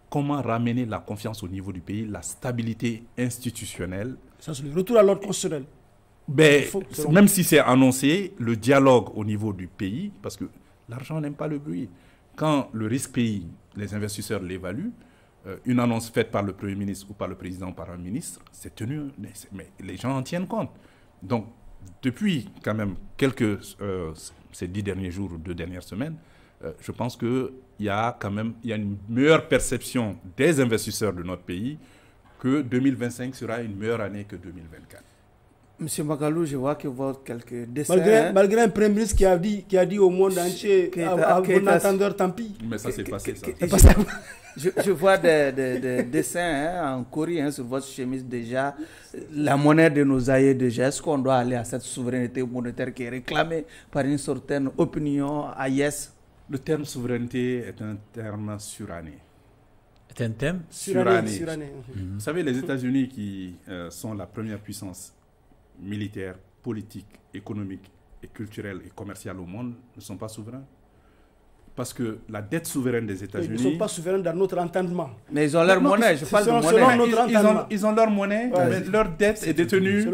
Comment ramener la confiance au niveau du pays, la stabilité institutionnelle. Ça, c'est le retour à l'ordre constitutionnel. Ben, même si c'est annoncé, le dialogue au niveau du pays, parce que l'argent n'aime pas le bruit. Quand le risque pays, les investisseurs l'évaluent, une annonce faite par le Premier ministre ou par le président ou par un ministre, c'est tenu, mais les gens en tiennent compte. Donc, depuis quand même ces 10 derniers jours ou 2 dernières semaines, je pense qu'il y a une meilleure perception des investisseurs de notre pays que 2025 sera une meilleure année que 2024. Monsieur Magalou, je vois que vous avez quelques dessins. Malgré un Premier ministre qui a dit au monde entier, à bon entendeur, tant pis. Mais ça, c'est passé, ça. Je vois des dessins en Corée sur votre chemise déjà. La monnaie de nos aïeux déjà. Est-ce qu'on doit aller à cette souveraineté monétaire qui est réclamée par une certaine opinion à Yes? Le terme souveraineté est un terme suranné. C'est un thème suranné. Vous savez, les États-Unis qui sont la première puissance militaire, politique, économique et culturelle et commerciale au monde ne sont pas souverains. Parce que la dette souveraine des États-Unis... Ils ne sont pas souverains dans notre entendement. Mais ils ont leur monnaie, je parle de monnaie. Ils ont leur monnaie, mais leur dette est détenue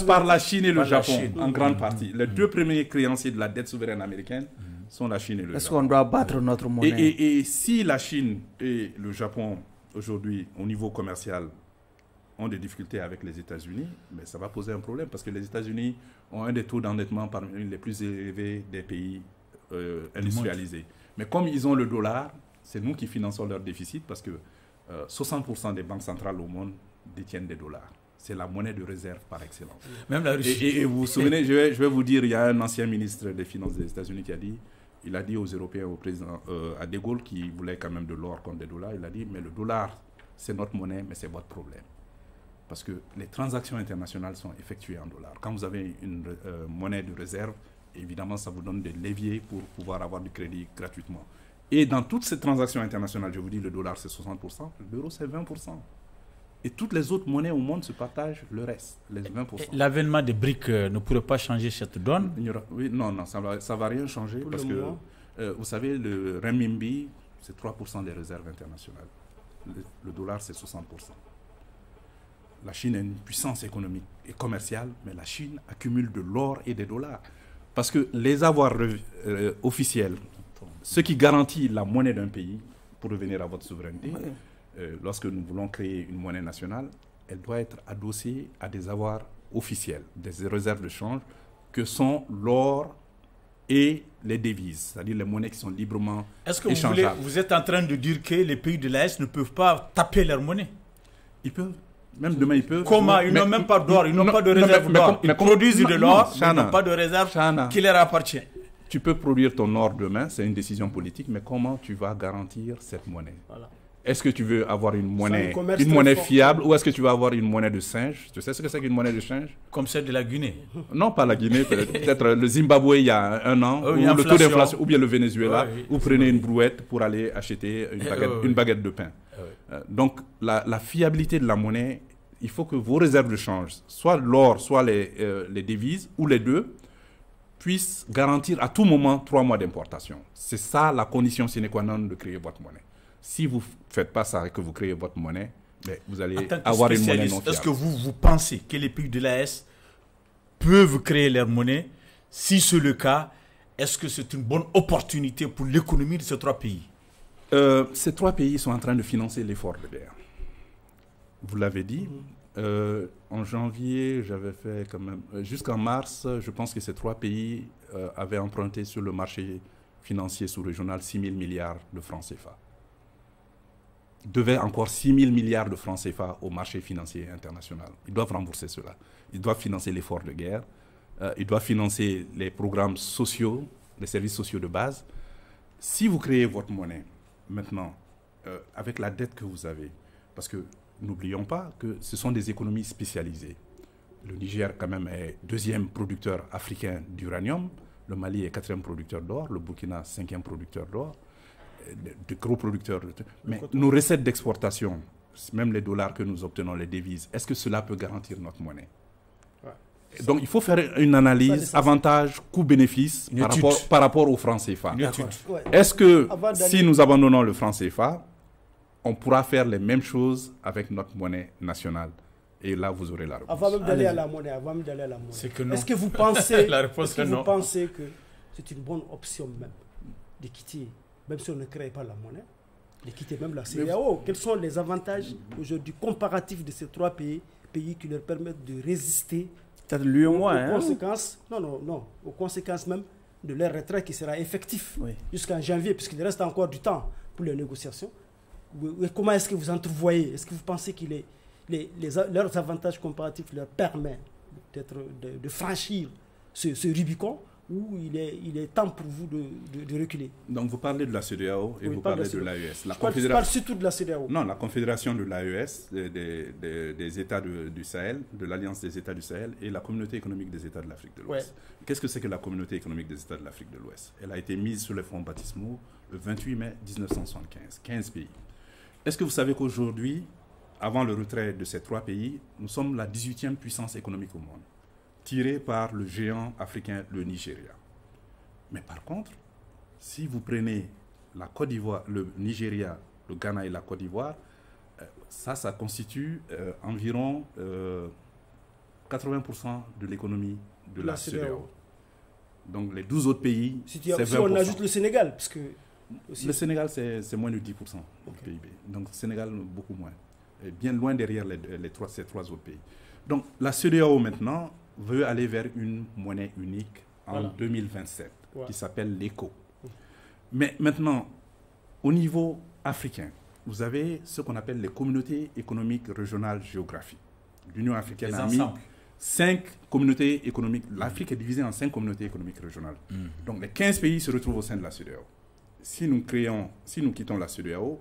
par la Chine et le Japon, en grande partie. Les 2 premiers créanciers de la dette souveraine américaine sont la Chine et le Japon. Est-ce qu'on doit battre notre monnaie? Et si la Chine et le Japon, aujourd'hui, au niveau commercial, ont des difficultés avec les États-Unis, mais ça va poser un problème parce que les États-Unis ont un des taux d'endettement parmi les plus élevés des pays industrialisés. Mais comme ils ont le dollar, c'est nous qui finançons leur déficit parce que 60% des banques centrales au monde détiennent des dollars. C'est la monnaie de réserve par excellence. Même la Russie. Et vous vous souvenez, je vais vous dire, il y a un ancien ministre des Finances des États-Unis qui a dit, il a dit aux Européens, au président, à De Gaulle, qui voulait quand même de l'or contre des dollars, il a dit, mais le dollar, c'est notre monnaie, mais c'est votre problème. Parce que les transactions internationales sont effectuées en dollars. Quand vous avez une monnaie de réserve, évidemment, ça vous donne des leviers pour pouvoir avoir du crédit gratuitement. Et dans toutes ces transactions internationales, je vous dis, le dollar, c'est 60%, l'euro, c'est 20%. Et toutes les autres monnaies au monde se partagent le reste, les 20%. L'avènement des BRICS ne pourrait pas changer cette donne? Oui, non, ça va rien changer parce que, vous savez, le renminbi, c'est 3% des réserves internationales. Le dollar, c'est 60%. La Chine est une puissance économique et commerciale, mais la Chine accumule de l'or et des dollars. Parce que les avoirs officiels, ce qui garantit la monnaie d'un pays, pour revenir à votre souveraineté, lorsque nous voulons créer une monnaie nationale, elle doit être adossée à des avoirs officiels, des réserves de change, que sont l'or et les devises, c'est-à-dire les monnaies qui sont librement Est-ce que échangeables. vous êtes en train de dire que les pays de l'AES ne peuvent pas taper leur monnaie? Ils peuvent. Même demain, ils peuvent. Comment? Ils n'ont même pas d'or, ils n'ont pas de réserve d'or. Ils produisent de l'or, mais ils n'ont pas de réserve qui leur appartient. Tu peux produire ton or demain, c'est une décision politique, mais comment tu vas garantir cette monnaie? Voilà. Est-ce que tu veux avoir une monnaie fort. fiable ou est-ce que tu veux avoir une monnaie de singe? Tu sais ce que c'est qu'une monnaie de singe? Comme celle de la Guinée. Non, pas la Guinée, peut-être le Zimbabwe il y a un an, ou le taux d'inflation, ou bien le Venezuela. Vous prenez une brouette pour aller acheter une baguette de pain. Donc, la fiabilité de la monnaie, il faut que vos réserves de change, soit l'or, soit les devises, ou les deux, puissent garantir à tout moment 3 mois d'importation. C'est ça la condition sine qua non de créer votre monnaie. Si vous ne faites pas ça et que vous créez votre monnaie, vous allez avoir une monnaie non fiable. Est-ce que vous pensez que les pays de l'AES peuvent créer leur monnaie? Si c'est le cas, est-ce que c'est une bonne opportunité pour l'économie de ces 3 pays? Ces 3 pays sont en train de financer l'effort de guerre. Vous l'avez dit. En janvier, j'avais fait quand même... Jusqu'en mars, je pense que ces 3 pays avaient emprunté sur le marché financier sous-régional 6 000 milliards de francs CFA. Devaient encore 6 000 milliards de francs CFA au marché financier international. Ils doivent rembourser cela. Ils doivent financer l'effort de guerre. Ils doivent financer les programmes sociaux, les services sociaux de base. Si vous créez votre monnaie, maintenant, avec la dette que vous avez, parce que n'oublions pas que ce sont des économies spécialisées. Le Niger, quand même, est 2e producteur africain d'uranium. Le Mali est 4e producteur d'or. Le Burkina, 5e producteur d'or. De gros producteurs. Mais nos recettes d'exportation, même les dollars que nous obtenons, les devises, est-ce que cela peut garantir notre monnaie? Donc, il faut faire une analyse avantage, coût-bénéfice par rapport au franc CFA. Est-ce que si nous abandonnons le franc CFA, on pourra faire les mêmes choses avec notre monnaie nationale? Et là, vous aurez la réponse. Avant même d'aller à la monnaie, est-ce que vous pensez, que c'est une bonne option même de quitter, même si on ne crée pas la monnaie, de quitter même la CEDEAO? Quels sont les avantages aujourd'hui comparatifs de ces 3 pays qui leur permettent de résister aux conséquences, aux conséquences même de leur retrait qui sera effectif jusqu'en janvier, puisqu'il reste encore du temps pour les négociations. Comment est-ce que vous entrevoyez? Est-ce que vous pensez que leurs avantages comparatifs leur permettent de franchir ce Rubicon, ou il est temps pour vous de reculer? Donc vous parlez de la CEDEAO et vous parlez de l'AES. Je parle surtout de la CEDEAO. Non, la confédération de l'AES, des États du Sahel, de l'Alliance des États du Sahel et la communauté économique des États de l'Afrique de l'Ouest. Qu'est-ce que c'est que la communauté économique des États de l'Afrique de l'Ouest? Elle a été mise sur les fonds baptismaux le 28 mai 1975, 15 pays. Est-ce que vous savez qu'aujourd'hui, avant le retrait de ces 3 pays, nous sommes la 18e puissance économique au monde, tirée par le géant africain, le Nigeria. Mais par contre, si vous prenez la Côte d'Ivoire, le Nigeria, le Ghana et la Côte d'Ivoire, ça constitue environ 80% de l'économie de la CEDEAO. Donc les 12 autres pays, c'est 20%. Si on ajoute le Sénégal, parce que... Le Sénégal, c'est moins de 10% du PIB. Donc, le Sénégal, beaucoup moins. Et bien loin derrière ces 3 autres pays. Donc, la CEDEAO, maintenant, veut aller vers une monnaie unique en 2027, qui s'appelle l'ECO. Mais maintenant, au niveau africain, vous avez ce qu'on appelle les communautés économiques régionales géographiques. L'Union africaine a mis 5 communautés économiques. L'Afrique est divisée en 5 communautés économiques régionales. Donc, les 15 pays se retrouvent au sein de la CEDEAO. Si nous quittons la CEDEAO,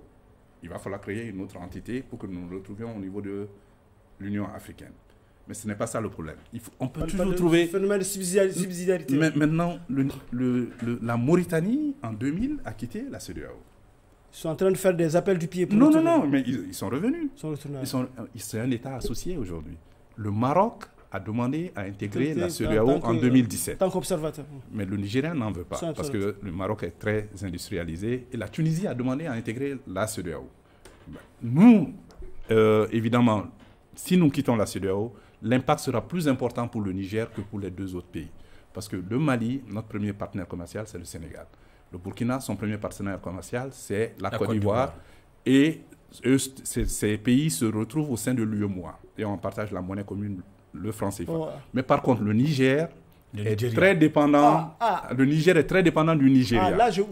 il va falloir créer une autre entité pour que nous nous retrouvions au niveau de l'Union africaine. Mais ce n'est pas ça le problème. On peut toujours trouver... Le phénomène de subsidiarité. Mais maintenant, la Mauritanie, en 2000, a quitté la CEDEAO. Ils sont en train de faire des appels du pied pour Non, mais ils sont revenus. C'est un État associé aujourd'hui. Le Maroc a demandé à intégrer la CEDEAO en 2017. En tant qu'observateur. Mais le Nigeria n'en veut pas, parce que le Maroc est très industrialisé. Et la Tunisie a demandé à intégrer la CEDEAO. Nous, évidemment, si nous quittons la CEDEAO, l'impact sera plus important pour le Niger que pour les 2 autres pays. Parce que le Mali, notre premier partenaire commercial, c'est le Sénégal. Le Burkina, son premier partenaire commercial, c'est la Côte d'Ivoire. Et ces pays se retrouvent au sein de l'UEMOA. Et on partage la monnaie commune, le franc CFA. Mais par contre, le Niger est très dépendant. Le Niger est très dépendant du Nigeria. Là, je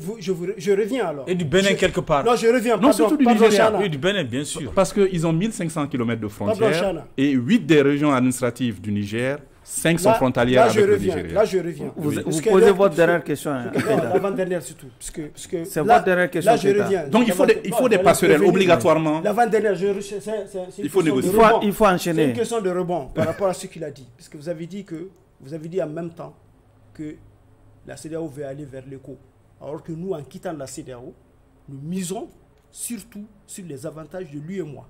reviens alors. Et du Bénin quelque part. Non, je reviens. Non, surtout du Nigeria. Et du Bénin, bien sûr. Parce qu'ils ont 1500 km de frontières et 8 des régions administratives du Niger, 5 sont frontalières avec le Nigeria. Là, je reviens. Vous posez votre dernière question. Non, l'avant-dernière surtout. C'est votre dernière question. Là, je reviens. Donc, il faut des passerelles obligatoirement. L'avant-dernière, il faut négocier. Il faut enchaîner. C'est une question de rebond par rapport à ce qu'il a dit. Parce que vous avez dit en même temps que la CEDEAO veut aller vers l'éco. Alors que nous, en quittant la CEDEAO, nous misons surtout sur les avantages de lui et moi.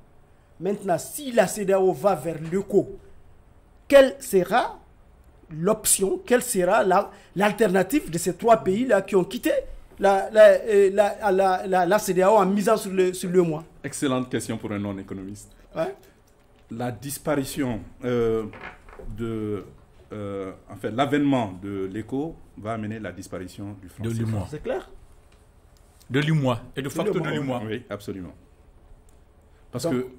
Maintenant, si la CEDEAO va vers l'éco, quelle sera l'option, quelle sera l'alternative de ces 3 pays-là qui ont quitté la CEDEAO en misant sur le moi? Excellente question pour un non-économiste. Ouais. La disparition l'avènement de l'éco va amener la disparition du franc CFA. De l'UMOA. C'est clair? De l'UMOA. Et de facto de l'UMOA. Oui, absolument.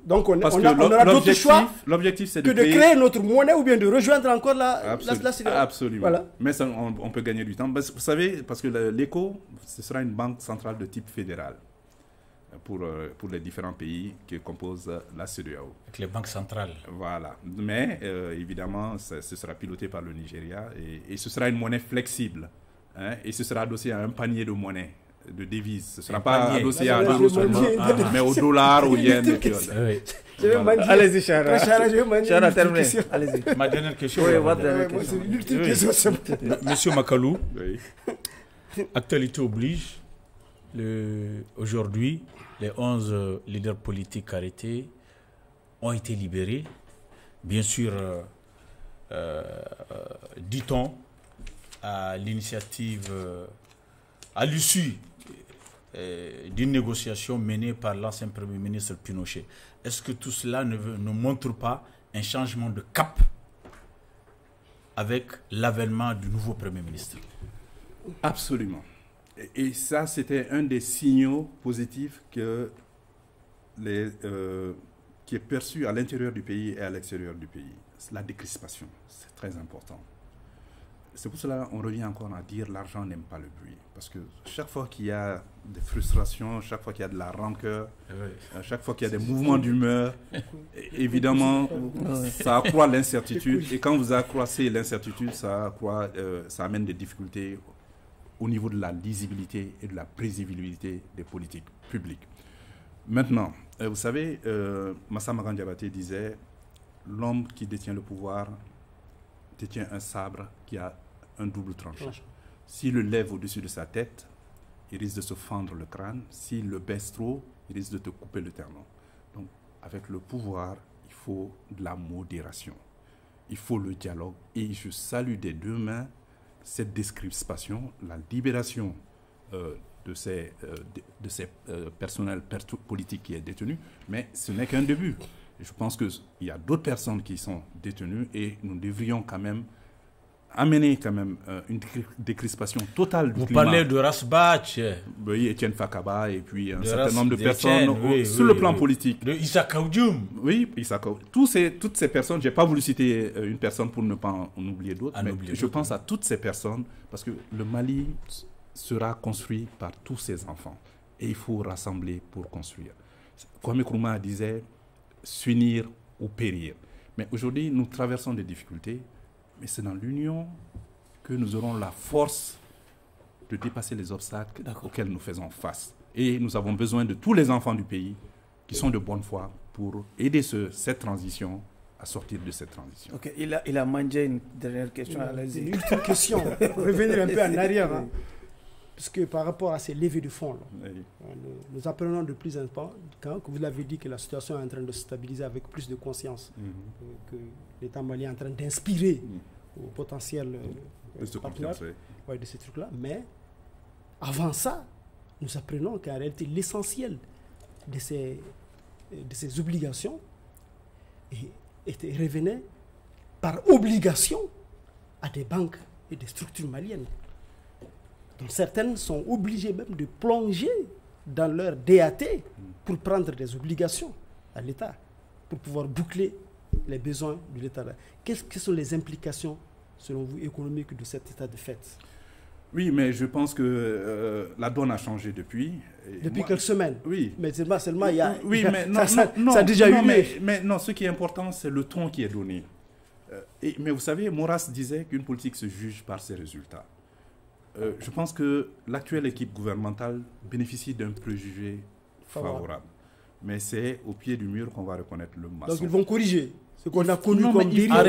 Donc on aura d'autres choix l'objectif, c'est que de créer notre monnaie ou bien de rejoindre encore la CEDEAO. Absolument. Voilà. Mais ça, on peut gagner du temps. Vous savez, parce que l'éco, ce sera une banque centrale de type fédéral pour les différents pays qui composent la CEDEAO. Avec les banques centrales. Voilà. Mais évidemment, ce sera piloté par le Nigeria et ce sera une monnaie flexible. Et ce sera adossé à un panier de monnaie, de devises. Ce ne sera pas adossé à l'euro seulement, mais au dollar, au yen. Allez-y, Chara. Chara, terminé. Allez-y. Ma dernière question. Oui, votre dernière question. L'ultime question. Monsieur Makalou, Oui. actualité oblige. Aujourd'hui, les 11 leaders politiques arrêtés ont été libérés. Bien sûr, dit-on, à l'initiative, à l'issue d'une négociation menée par l'ancien Premier ministre Pinochet. Est-ce que tout cela ne montre pas un changement de cap avec l'avènement du nouveau Premier ministre? Absolument. Et ça, c'était un des signaux positifs qui est perçu à l'intérieur du pays et à l'extérieur du pays. C'est la décrispation, c'est très important. C'est pour cela qu'on revient encore à dire l'argent n'aime pas le bruit. Parce que chaque fois qu'il y a des frustrations, chaque fois qu'il y a de la rancœur, chaque fois qu'il y a des mouvements d'humeur, évidemment, ça accroît l'incertitude. Et quand vous accroissez l'incertitude, ça amène des difficultés au niveau de la lisibilité et de la prévisibilité des politiques publiques. Maintenant, vous savez, Massama Diabaté disait « L'homme qui détient le pouvoir détient un sabre qui a un double tranchant. S'il le lève au-dessus de sa tête, il risque de se fendre le crâne. S'il le baisse trop, il risque de te couper le ternon. » Donc, avec le pouvoir, il faut de la modération. Il faut le dialogue. Et je salue des 2 mains cette décrispation, la libération de ces personnels politiques qui est détenu, mais ce n'est qu'un début. Je pense qu'il y a d'autres personnes qui sont détenues et nous devrions quand même amener une décrispation totale du climat. Vous parlez de Rasbach. Oui, Etienne Fakaba et puis un certain nombre de personnes sur le plan politique. De Issa Kaoudjoum. Oui, Issa Kaoudjoum. Toutes ces personnes, je n'ai pas voulu citer une personne pour ne pas en oublier d'autres, mais je pense à toutes ces personnes parce que le Mali sera construit par tous ces enfants et il faut rassembler pour construire. Kwame Nkrumah disait s'unir ou périr. Mais aujourd'hui, nous traversons des difficultés, mais c'est dans l'union que nous aurons la force de dépasser les obstacles auxquels nous faisons face. Et nous avons besoin de tous les enfants du pays qui sont de bonne foi pour aider cette transition à sortir de cette transition. Ok, il a mangé une dernière question. Allez-y. Une ultime question. Revenir un peu en arrière. Hein. Parce que par rapport à ces levées de fonds, là, nous apprenons de plus en plus, quand vous l'avez dit, que la situation est en train de se stabiliser avec plus de conscience, que l'État malien est en train d'inspirer au potentiel partenaire de ces trucs-là. Mais avant ça, nous apprenons qu'en réalité, l'essentiel de ces obligations revenait par obligation à des banques et des structures maliennes. Donc certaines sont obligées même de plonger dans leur DAT pour prendre des obligations à l'État, pour pouvoir boucler les besoins de l'État. Quelles sont les implications selon vous, économique de cet état de fait? Oui, mais je pense que la donne a changé depuis. Depuis quelques semaines. Oui. Mais seulement il y a... Oui, mais ça a déjà eu lieu. Mais non, ce qui est important, c'est le ton qui est donné. Mais vous savez, Maurras disait qu'une politique se juge par ses résultats. Je pense que l'actuelle équipe gouvernementale bénéficie d'un préjugé favorable. Mais c'est au pied du mur qu'on va reconnaître le maçon. Donc ils vont corriger ce qu'on a connu comme dérive. En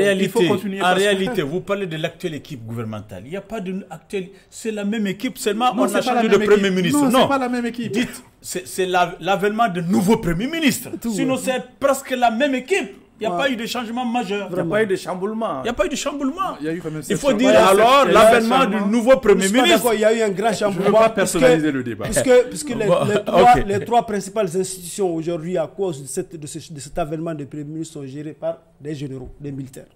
réalité, vous parlez de l'actuelle équipe gouvernementale. Il n'y a pas d'une actuelle... C'est la même équipe, seulement on a changé de Premier ministre. Non, c'est pas la même équipe. Dites, c'est l'avènement de nouveaux Premiers ministres. Sinon, c'est presque la même équipe. Il n'y a pas eu de changement majeur. Il n'y a pas eu de chamboulement. Il n'y a pas eu de chamboulement. Il faut dire alors l'avènement du nouveau Premier ministre. Il y a eu un grand chamboulement. Je ne veux pas personnaliser le débat. Puisque les trois principales institutions aujourd'hui, à cause de cet avènement de Premier ministre, sont gérées par des généraux, des militaires.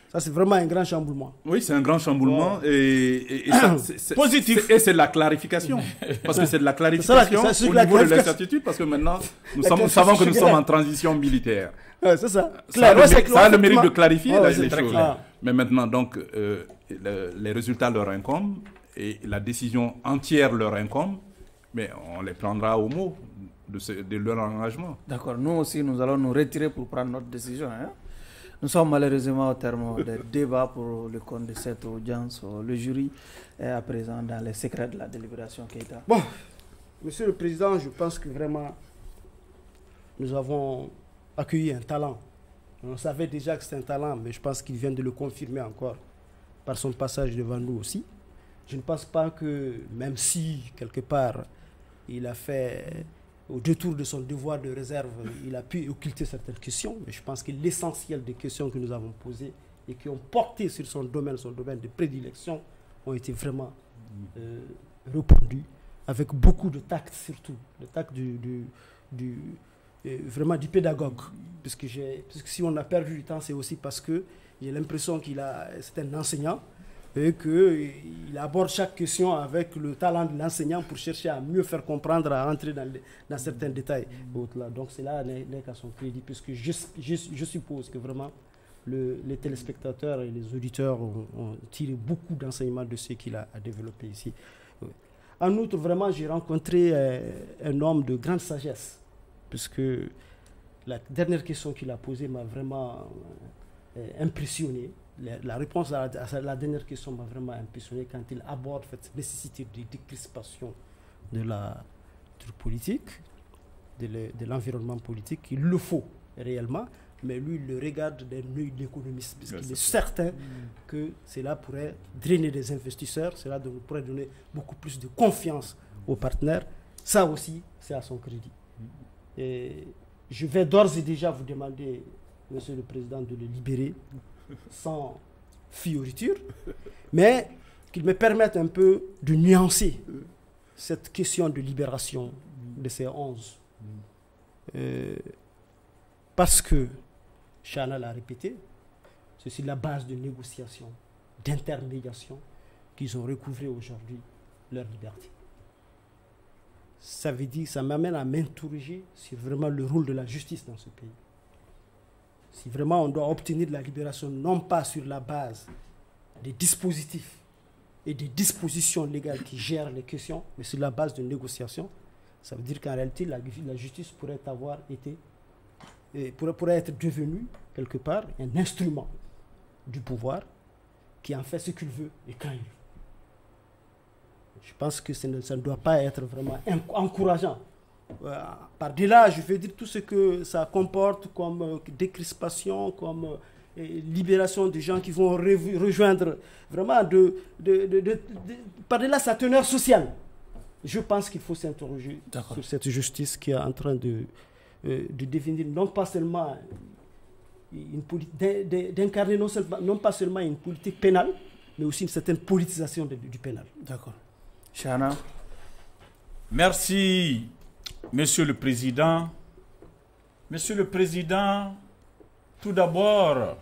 Ça, c'est vraiment un grand chamboulement. Oui, c'est un grand chamboulement. Et c'est positif. Et c'est de la clarification. Parce que c'est de la clarification au niveau de l'incertitude. Parce que maintenant, nous savons que nous sommes en transition militaire. C'est ça. Ça a le mérite de clarifier les choses. Mais maintenant, donc, les résultats leur incombent et la décision entière leur incombe. Mais on les prendra au mot de leur engagement. D'accord. Nous aussi, nous allons nous retirer pour prendre notre décision. Hein? Nous sommes malheureusement au terme des débats pour le compte de cette audience. Le jury est à présent dans les secrets de la délibération. Keïta. Bon, Monsieur le Président, je pense que vraiment, nous avons accueilli un talent. On savait déjà que c'était un talent, mais je pense qu'il vient de le confirmer encore par son passage devant nous aussi. Je ne pense pas que, même si, quelque part, il a fait... au détour de son devoir de réserve, il a pu occulter certaines questions, mais je pense que l'essentiel des questions que nous avons posées et qui ont porté sur son domaine de prédilection, ont été vraiment répondues avec beaucoup de tact, surtout, le tact vraiment du pédagogue. Puisque si on a perdu du temps, c'est aussi parce que j'ai l'impression c'est un enseignant, et qu'il aborde chaque question avec le talent de l'enseignant pour chercher à mieux faire comprendre, à entrer dans certains détails. Donc cela n'est qu'à son crédit, puisque je suppose que vraiment les téléspectateurs et les auditeurs ont tiré beaucoup d'enseignements de ce qu'il a développé ici. En outre, vraiment, j'ai rencontré un homme de grande sagesse, puisque la dernière question qu'il a posée m'a vraiment impressionné. La réponse à la dernière question m'a vraiment impressionné quand il aborde cette nécessité de décrispation de la politique, de l'environnement politique. Il le faut réellement, mais lui, il le regarde d'un œil d'économiste, parce qu'il est certain que cela pourrait drainer des investisseurs, cela pourrait donner beaucoup plus de confiance aux partenaires. Ça aussi, c'est à son crédit. Et je vais d'ores et déjà vous demander, Monsieur le Président, de le libérer sans fioriture, mais qu'il me permette un peu de nuancer cette question de libération de ces 11. Parce que, Chana l'a répété, c'est sur la base de négociation, d'intermédiation, qu'ils ont recouvré aujourd'hui leur liberté. Ça veut dire, ça m'amène à m'interroger sur vraiment le rôle de la justice dans ce pays. Si vraiment on doit obtenir de la libération, non pas sur la base des dispositifs et des dispositions légales qui gèrent les questions, mais sur la base de négociation, ça veut dire qu'en réalité, la justice pourrait être devenue, quelque part, un instrument du pouvoir qui en fait ce qu'il veut et quand il veut. Je pense que ça ne doit pas être vraiment encourageant. Par-delà, je veux dire tout ce que ça comporte comme décrispation, comme libération des gens qui vont rejoindre vraiment par-delà sa teneur sociale. Je pense qu'il faut s'interroger sur cette justice qui est en train de devenir non pas seulement d'incarner non pas seulement une politique pénale, mais aussi une certaine politisation du pénal. D'accord. Chana. Merci, Monsieur le Président. Monsieur le Président, tout d'abord,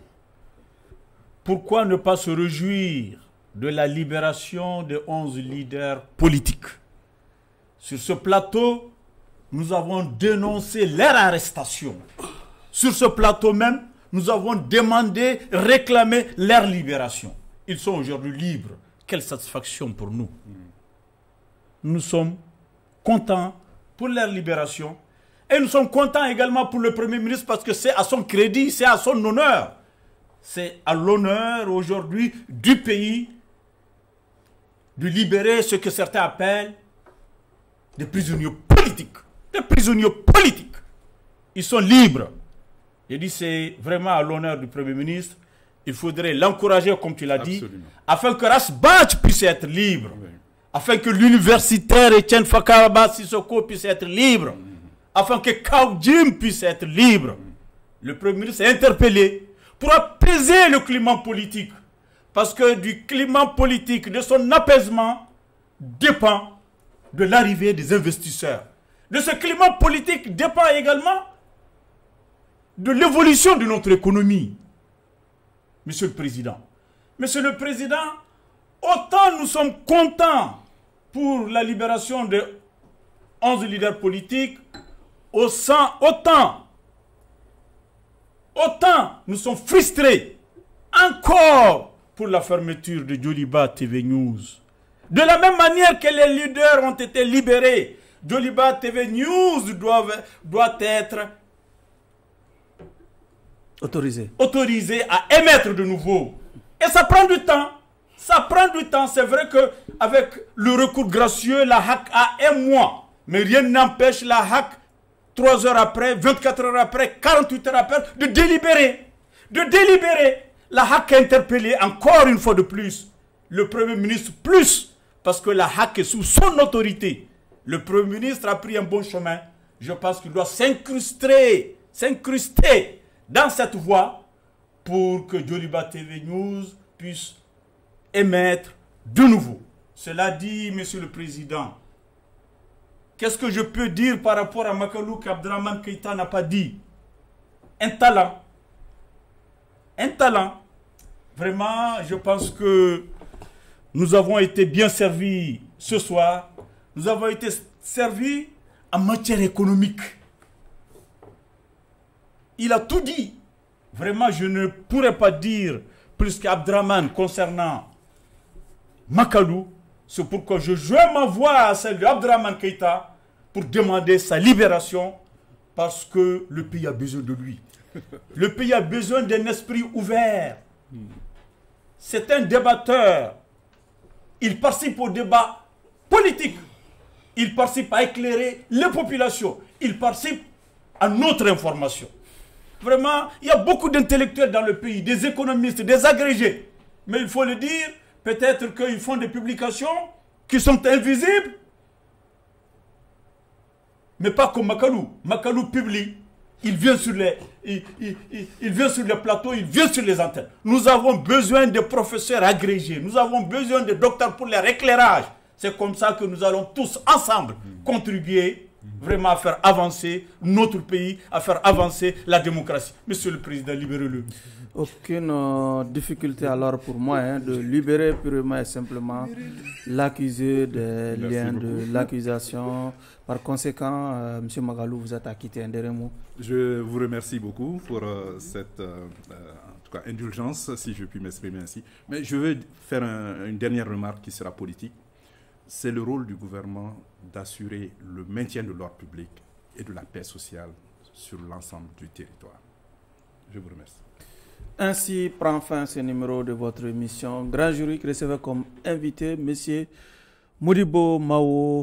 pourquoi ne pas se réjouir de la libération des 11 leaders politiques? Sur ce plateau, nous avons dénoncé leur arrestation. Sur ce plateau même, nous avons demandé, réclamé leur libération. ils sont aujourd'hui libres. Quelle satisfaction pour nous. Nous sommes contents pour leur libération. Et nous sommes contents également pour le Premier ministre parce que c'est à son crédit, c'est à son honneur. C'est à l'honneur aujourd'hui du pays de libérer ce que certains appellent des prisonniers politiques. Des prisonniers politiques. Ils sont libres. J'ai dit c'est vraiment à l'honneur du Premier ministre. Il faudrait l'encourager, comme tu l'as dit, afin que Rasbach puisse être libre. Oui. Afin que l'universitaire Etienne Fakaraba Sissoko puisse être libre. Afin que Kaoudjim puisse être libre. Le Premier ministre est interpellé pour apaiser le climat politique. Parce que du climat politique, de son apaisement, dépend de l'arrivée des investisseurs. De ce climat politique dépend également de l'évolution de notre économie. Monsieur le Président. Monsieur le Président, autant nous sommes contents pour la libération de 11 leaders politiques, autant nous sommes frustrés encore pour la fermeture de Djoliba TV News. De la même manière que les leaders ont été libérés, Djoliba TV News doit être autorisé à émettre de nouveau. Et ça prend du temps. Ça prend du temps. C'est vrai qu'avec le recours gracieux, la HAC a un mois. Mais rien n'empêche la HAC, 3 heures après, 24 heures après, 48 heures après, de délibérer. De délibérer. La HAC a interpellé encore une fois de plus le Premier ministre, plus parce que la HAC est sous son autorité. Le Premier ministre a pris un bon chemin. Je pense qu'il doit s'incruster dans cette voie pour que Djoliba TV News puisse émettre de nouveau. Cela dit, Monsieur le Président, qu'est-ce que je peux dire par rapport à Makalou qu'Abdraman Keïta n'a pas dit? Un talent. Un talent. Vraiment, je pense que nous avons été bien servis ce soir. Nous avons été servis en matière économique. Il a tout dit. Vraiment, je ne pourrais pas dire plus qu'Abdraman concernant Makalou. C'est pourquoi je joins ma voix à celle d'Abdraman Keïta pour demander sa libération parce que le pays a besoin de lui. Le pays a besoin d'un esprit ouvert. C'est un débatteur. Il participe au débat politique. Il participe à éclairer les populations. Il participe à notre information. Vraiment, il y a beaucoup d'intellectuels dans le pays, des économistes, des agrégés. Mais il faut le dire, peut-être qu'ils font des publications qui sont invisibles. Mais pas comme Makalou. Makalou publie. Il vient sur les plateaux, il vient sur les antennes. Nous avons besoin de professeurs agrégés. Nous avons besoin de docteurs pour leur éclairage. C'est comme ça que nous allons tous ensemble contribuer vraiment à faire avancer notre pays, à faire avancer la démocratie. Monsieur le Président, libérez-le. Aucune difficulté alors pour moi de libérer purement et simplement l'accusé des liens de l'accusation. Par conséquent, M. Magalou, vous êtes acquitté. Un dernier mot. Je vous remercie beaucoup pour cette en tout cas, indulgence, si je puis m'exprimer ainsi. Mais je veux faire une dernière remarque qui sera politique. C'est le rôle du gouvernement d'assurer le maintien de l'ordre public et de la paix sociale sur l'ensemble du territoire. Je vous remercie. Ainsi prend fin ce numéro de votre émission Grand Jury qui recevait comme invité M. Modibo Mao.